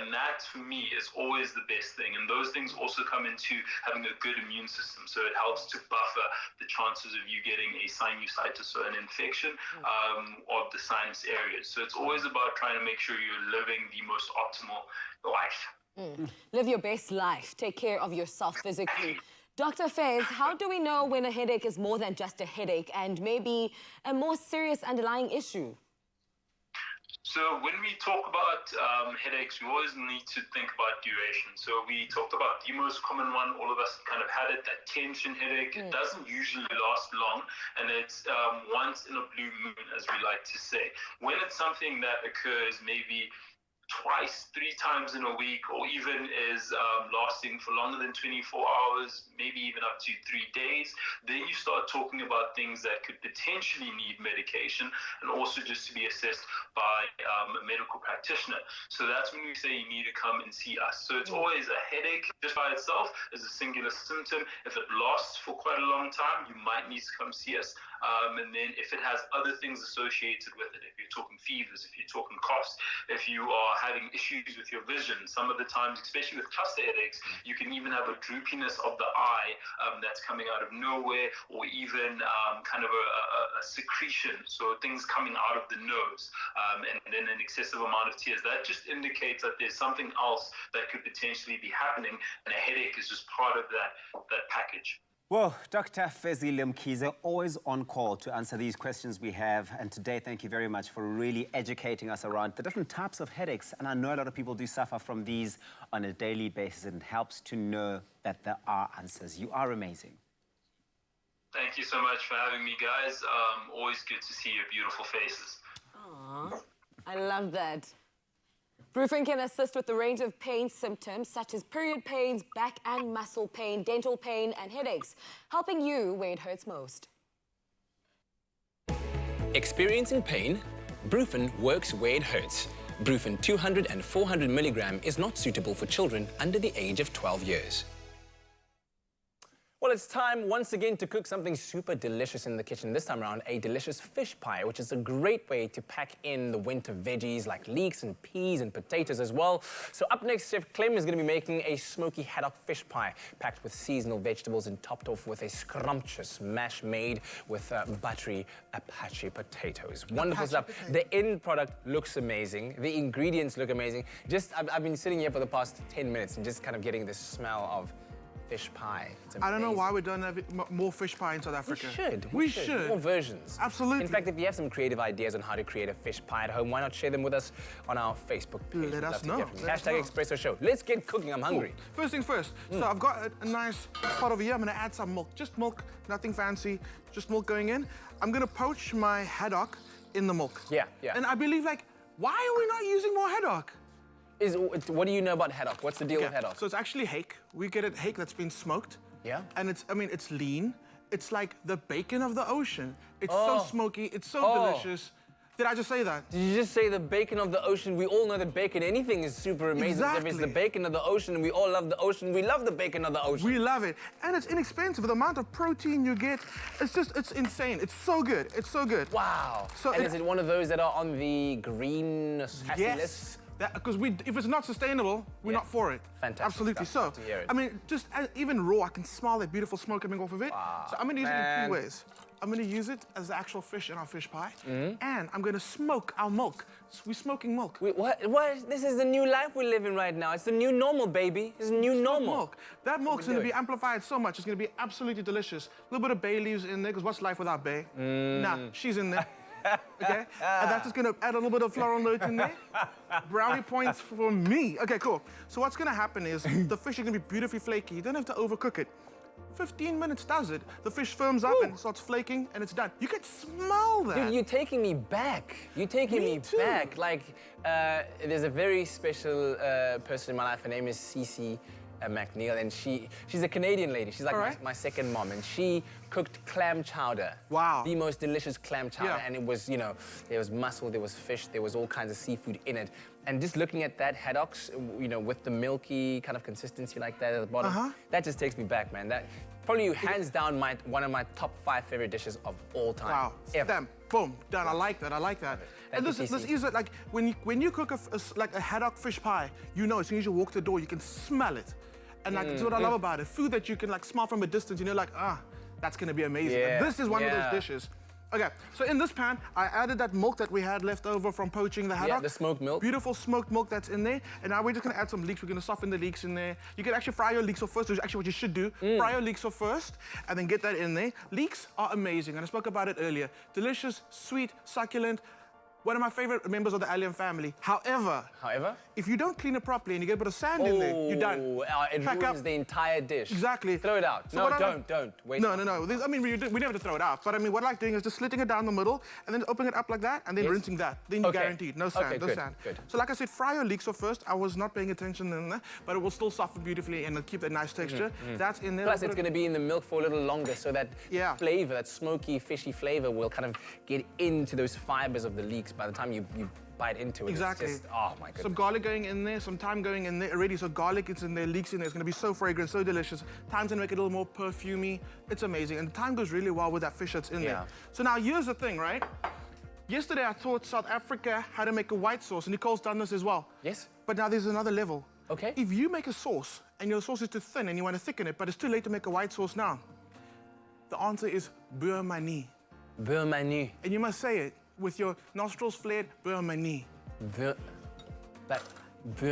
And that, for me, is always the best thing. And those things also come into having a good immune system. So it helps to buffer the chances of you getting a sinusitis or an infection of the sinus areas. So it's always about trying to make sure you're living the most optimal life. Live your best life. Take care of yourself physically. Dr. Fez, how do we know when a headache is more than just a headache and maybe a more serious underlying issue? So when we talk about headaches, we always need to think about duration. So we talked about the most common one. All of us kind of had it, that tension headache. It doesn't usually last long, and it's once in a blue moon, as we like to say. When it's something that occurs maybe twice, 3 times in a week, or even is lasting for longer than 24 hours, maybe even up to 3 days, then you start talking about things that could potentially need medication and also just to be assessed by a medical practitioner. So that's when we say you need to come and see us. So it's always a headache just by itself is a singular symptom. If it lasts for quite a long time, you might need to come see us. And then if it has other things associated with it, if you're talking fevers, if you're talking coughs, if you are having issues with your vision, some of the times, especially with cluster headaches, you can even have a droopiness of the eye that's coming out of nowhere, or even kind of a secretion, so things coming out of the nose, and then an excessive amount of tears. That just indicates that there's something else that could potentially be happening, and a headache is just part of that package. Well, Dr. Fezile Mkhize, always on call to answer these questions we have. And today, thank you very much for really educating us around the different types of headaches. And I know a lot of people do suffer from these on a daily basis, and it helps to know that there are answers. You are amazing. Thank you so much for having me, guys. Always good to see your beautiful faces. Aww, I love that. Brufen can assist with a range of pain symptoms such as period pains, back and muscle pain, dental pain, and headaches, helping you where it hurts most. Experiencing pain? Brufen works where it hurts. Brufen 200 and 400 milligram is not suitable for children under the age of 12 years. Well, it's time once again to cook something super delicious in the kitchen. This time around, a delicious fish pie, which is a great way to pack in the winter veggies like leeks and peas and potatoes as well. So up next, Chef Clem is going to be making a smoky haddock fish pie packed with seasonal vegetables and topped off with a scrumptious mash made with buttery Apache potatoes. Wonderful stuff. The end product looks amazing. The ingredients look amazing. I've been sitting here for the past 10 minutes and just kind of getting this smell of fish pie. I don't know why we don't have more fish pie in South Africa. We should. More versions. Absolutely. In fact, if you have some creative ideas on how to create a fish pie at home, why not share them with us on our Facebook page? Let us know. Hashtag Expresso Show. Let's get cooking. I'm hungry. Cool. First things first. So I've got a nice pot over here. I'm going to add some milk. Just milk, nothing fancy. Just milk going in. I'm going to poach my haddock in the milk. Yeah. And I believe, why are we not using more haddock? What do you know about haddock? What's the deal with haddock? So it's actually hake. We get it hake that's been smoked. Yeah. And it's lean. It's like the bacon of the ocean. It's so smoky. It's so delicious. Did I just say that? Did you just say the bacon of the ocean? We all know that bacon, anything is super amazing. Exactly. If it's the bacon of the ocean and we all love the ocean, we love the bacon of the ocean. We love it. And it's inexpensive. The amount of protein you get, it's insane. It's so good. It's so good. Wow. So is it one of those that are on the green sassy list? Because if it's not sustainable, we're not for it. Fantastic. Absolutely. So, I mean, just even raw, I can smell that beautiful smoke coming off of it. Wow. So I'm going to use it in 2 ways. I'm going to use it as the actual fish in our fish pie, and I'm going to smoke our milk. So we're smoking milk. Wait, what? This is the new life we're living right now. It's the new normal, baby. It's the new normal. Milk. That milk's going to be amplified so much. It's going to be absolutely delicious. A little bit of bay leaves in there, because what's life without bay? Nah, she's in there. Okay, and that's just gonna add a little bit of floral note in there. Brownie points for me. Okay, cool. So what's gonna happen is the fish is gonna be beautifully flaky. You don't have to overcook it. 15 minutes does it. The fish firms up and starts flaking, and it's done. You can smell that. Dude, you're taking me back. You're taking me back. There's a very special person in my life. Her name is Cece McNeil, and she's a Canadian lady. She's like my second mom, and she cooked clam chowder. Wow. The most delicious clam chowder, and it was, there was mussel, there was fish, there was all kinds of seafood in it. And just looking at that haddocks, with the milky kind of consistency like that at the bottom, that just takes me back, man. That probably hands down one of my top 5 favorite dishes of all time. Wow. Damn. Boom. Done. I like that. I like that. And this is like when you cook a haddock fish pie, as soon as you walk the door, you can smell it. And that's what I love about it. Food that you can smell from a distance, and you're like, that's gonna be amazing. Yeah. And this is one of those dishes. Okay, so in this pan, I added that milk that we had left over from poaching the haddock. Yeah, the smoked milk. Beautiful smoked milk that's in there. And now we're just gonna add some leeks. We're gonna soften the leeks in there. You can actually fry your leeks off first, which is actually what you should do. Fry your leeks off first, and then get that in there. Leeks are amazing, and I spoke about it earlier. Delicious, sweet, succulent. One of my favorite members of the alien family. However, if you don't clean it properly and you get a bit of sand in there, you're done. It ruins the entire dish. Exactly. Throw it out. So No, don't. Waste no. I mean, we never have to throw it out. But I mean, what I like doing is just slitting it down the middle and then opening it up like that and then rinsing that. Then you're guaranteed. No sand, no sand. Good. So like I said, fry your leeks off first. I was not paying attention in there, but it will still soften beautifully and it'll keep that nice texture. That's in there. Plus, it's going to be in the milk for a little longer so that flavor, that smoky, fishy flavor will kind of get into those fibers of the leeks by the time you bite into it. Exactly. It's just, oh my goodness. Some garlic going in there, some thyme going in there already. So garlic is in there, leeks in there. It's going to be so fragrant, so delicious. Thyme's going to make it a little more perfumey. It's amazing. And the thyme goes really well with that fish that's in there. So now here's the thing, right? Yesterday I taught South Africa how to make a white sauce, and Nicole's done this as well. Yes. But now there's another level. Okay. If you make a sauce and your sauce is too thin and you want to thicken it, but it's too late to make a white sauce now, the answer is beurre manie. Beurre manie. And you must say it with your nostrils flared, beurre manie. Beurre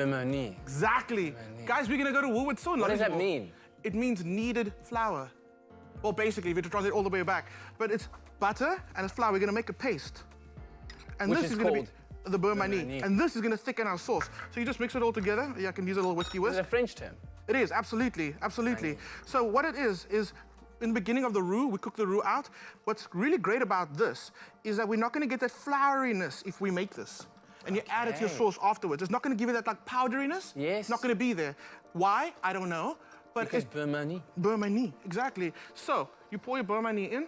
manie. Exactly. Guys, we're going to go to Woolworths soon. What does that mean? It means kneaded flour. Well, basically, if you translate all the way back. But it's butter and it's flour. We're going to make a paste. And Which this is going to be the beurre beurre manie. manie. And this is going to thicken our sauce. So you just mix it all together. Yeah, I can use a little whiskey whisk. Is it a French term? It is, absolutely, absolutely. So what it is in the beginning of the roux, we cook the roux out. What's really great about this is that we're not going to get that flouriness if we make this. And you add it to your sauce afterwards. It's not going to give you that like powderiness. Yes. It's not going to be there. Why? I don't know. But because beurre manie. Beurre manie, exactly. So you pour your beurre manie in,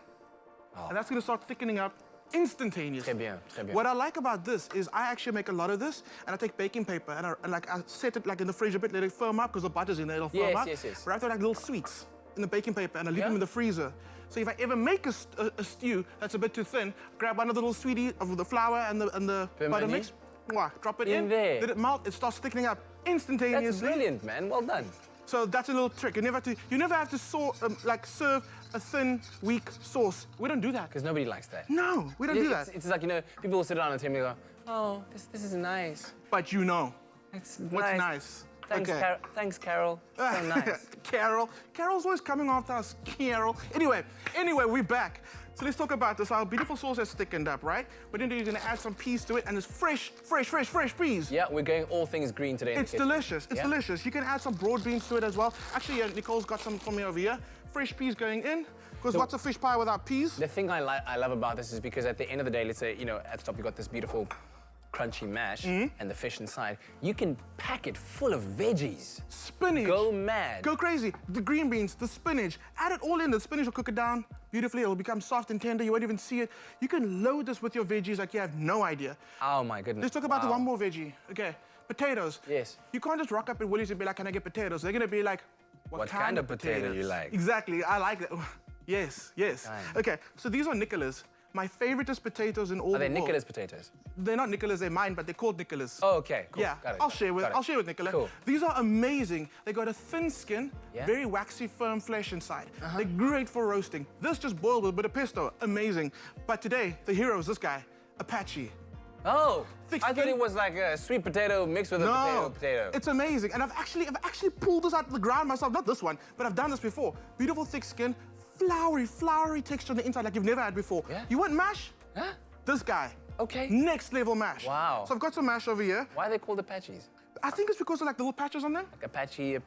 and that's going to start thickening up instantaneously. Très bien, très bien. What I like about this is I actually make a lot of this, and I take baking paper and I set it like in the fridge a bit, let it firm up because the butter's in there, it'll firm up. Yes. Wrap it like little sweets in the baking paper, and I leave them in the freezer. So if I ever make a stew that's a bit too thin, grab one of the little sweetie of the flour and the butter mix, drop it in there. Let it melt, it starts thickening up instantaneously. That's brilliant, man. Well done. So that's a little trick. You never have to serve a thin, weak sauce. We don't do that. Because nobody likes that. No, we don't do that. It's like, you know, people will sit down and tell me, oh, this is nice. But you know. It's what's nice. Thanks, okay. Thanks, Carol. So nice. Carol's always coming after us, Carol. Anyway, we're back. So let's talk about this. Our beautiful sauce has thickened up, right? But then you're going to add some peas to it, and it's fresh peas. Yeah, we're going all things green today. It's delicious. It's delicious. You can add some broad beans to it as well. Actually, Nicole's got some for me over here. Fresh peas going in. Because what's a fish pie without peas? The thing I love about this is because at the end of the day, let's say, you know, at the top you've got this beautiful crunchy mash and the fish inside. You can pack it full of veggies. Spinach. Go mad. Go crazy. The green beans, the spinach. Add it all in. The spinach will cook it down beautifully. It'll become soft and tender. You won't even see it. You can load this with your veggies like you have no idea. Oh, my goodness. Let's talk about the one more veggie. Okay. Potatoes. Yes. You can't just rock up at Woolies and be like, can I get potatoes? They're going to be like, what kind of potato you like? Exactly. I like that. Yes. Okay. So these are Nicholas. My favoriteest potatoes in all the world. Are they Nicholas potatoes? They're not Nicholas, they're mine, but they're called Nicholas. Oh, okay. Cool. Yeah, I'll share with Nicholas. Cool. These are amazing. They got a thin skin, very waxy, firm flesh inside. They're great for roasting. This just boiled with a bit of pesto. Amazing. But today, the hero is this guy, Apache. Oh, I thought it was like a sweet potato mixed with a potato. It's amazing. And I've actually pulled this out of the ground myself. Not this one, but I've done this before. Beautiful thick skin, flowery texture on the inside like you've never had before. Yeah. You want mash? Huh? This guy. Okay. Next level mash. Wow. So I've got some mash over here. Why are they called Apaches? I think it's because of like the little patches on them. Like Apache.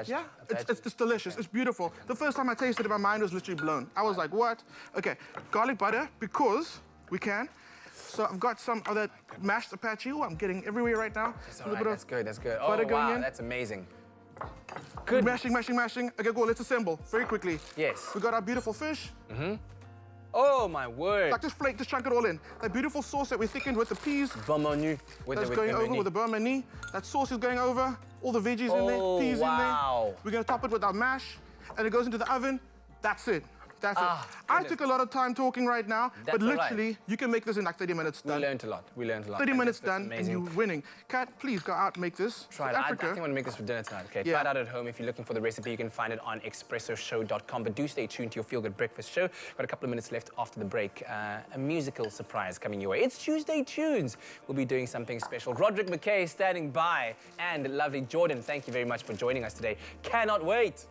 Yeah. It's delicious. It's beautiful. The first time I tasted it, my mind was literally blown. I was like, what? Okay, garlic butter, because we can. So I've got some of that mashed Apache. Ooh, I'm getting everywhere right now. That's all right. That's good. Oh, butter going wow, in. that's amazing. Good. Mashing. Okay, go. Let's assemble very quickly. Yes. We got our beautiful fish. Oh, my word. Like just chunk it all in. That beautiful sauce that we thickened with the peas. Beurre manie. That's going over with the beurre manie. That sauce is going over. All the veggies in there, peas in there. We're going to top it with our mash, and it goes into the oven. That's it. I took a lot of time talking right now, but literally, you can make this in like 30 minutes done. We learned a lot. 30 minutes done, and you're winning. Kat, please go out and make this. Try it. I think I want to make this for dinner tonight, okay? Try it out at home. If you're looking for the recipe, you can find it on expressoshow.com. But do stay tuned to your Feel Good Breakfast show. Got a couple of minutes left after the break. A musical surprise coming your way. It's Tuesday Tunes. We'll be doing something special. Roderick McKay standing by, and lovely Jordan, thank you very much for joining us today. Cannot wait.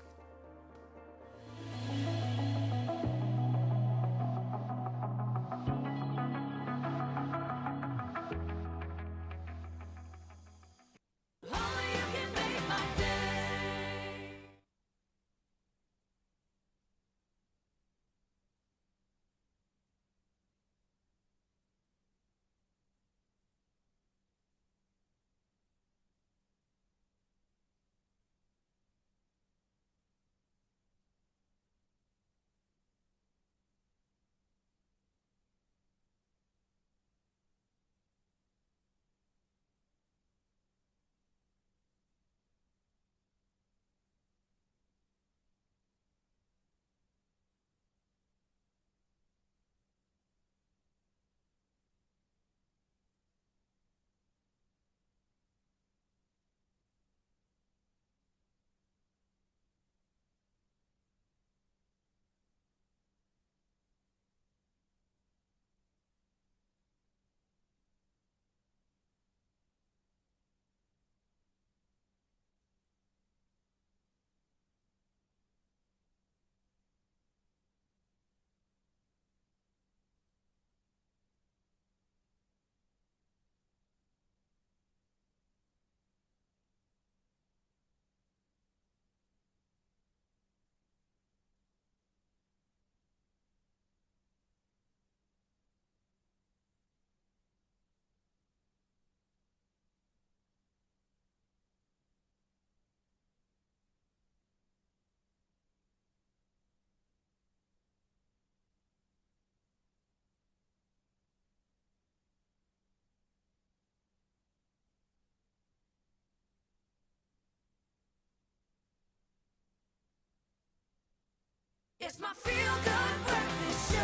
It's my feel-good breakfast show.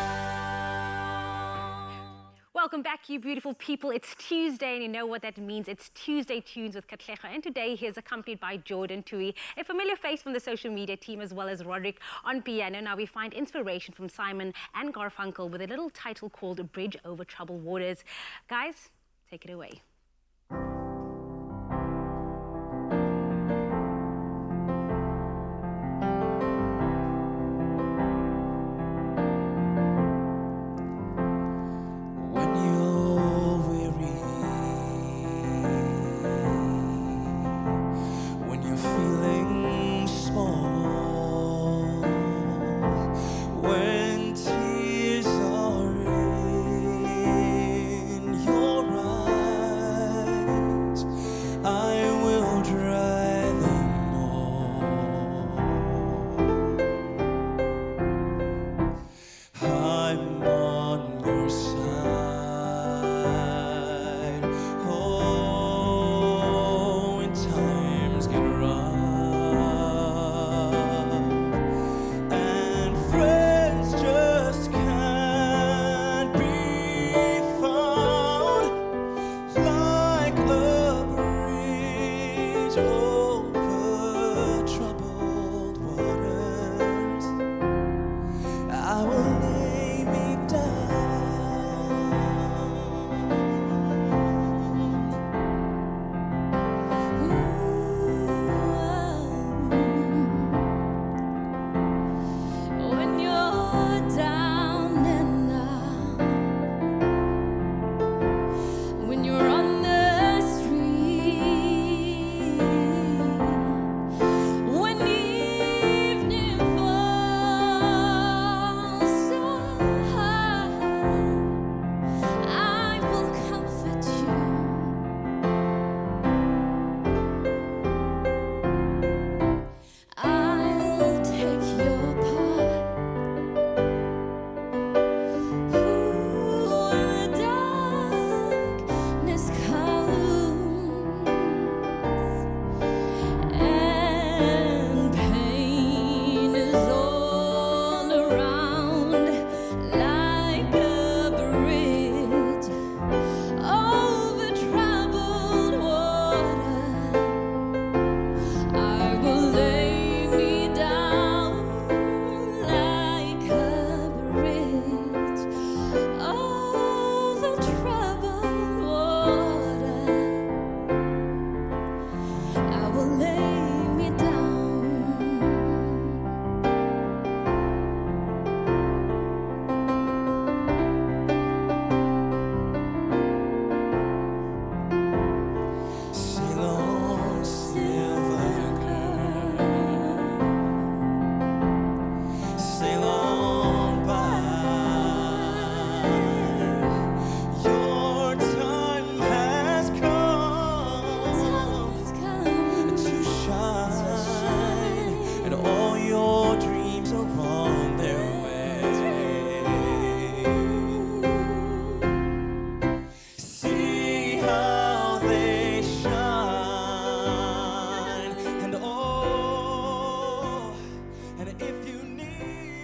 Welcome back, you beautiful people. It's Tuesday, and you know what that means. It's Tuesday Tunes with Katlego. And today he is accompanied by Jordan Tui, a familiar face from the social media team, as well as Roderick on piano. Now we find inspiration from Simon and Garfunkel with a little title called Bridge Over Troubled Waters. Guys, take it away.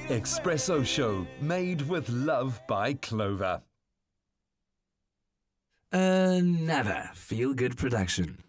Expresso Show, made with love by Clover. Another feel-good production.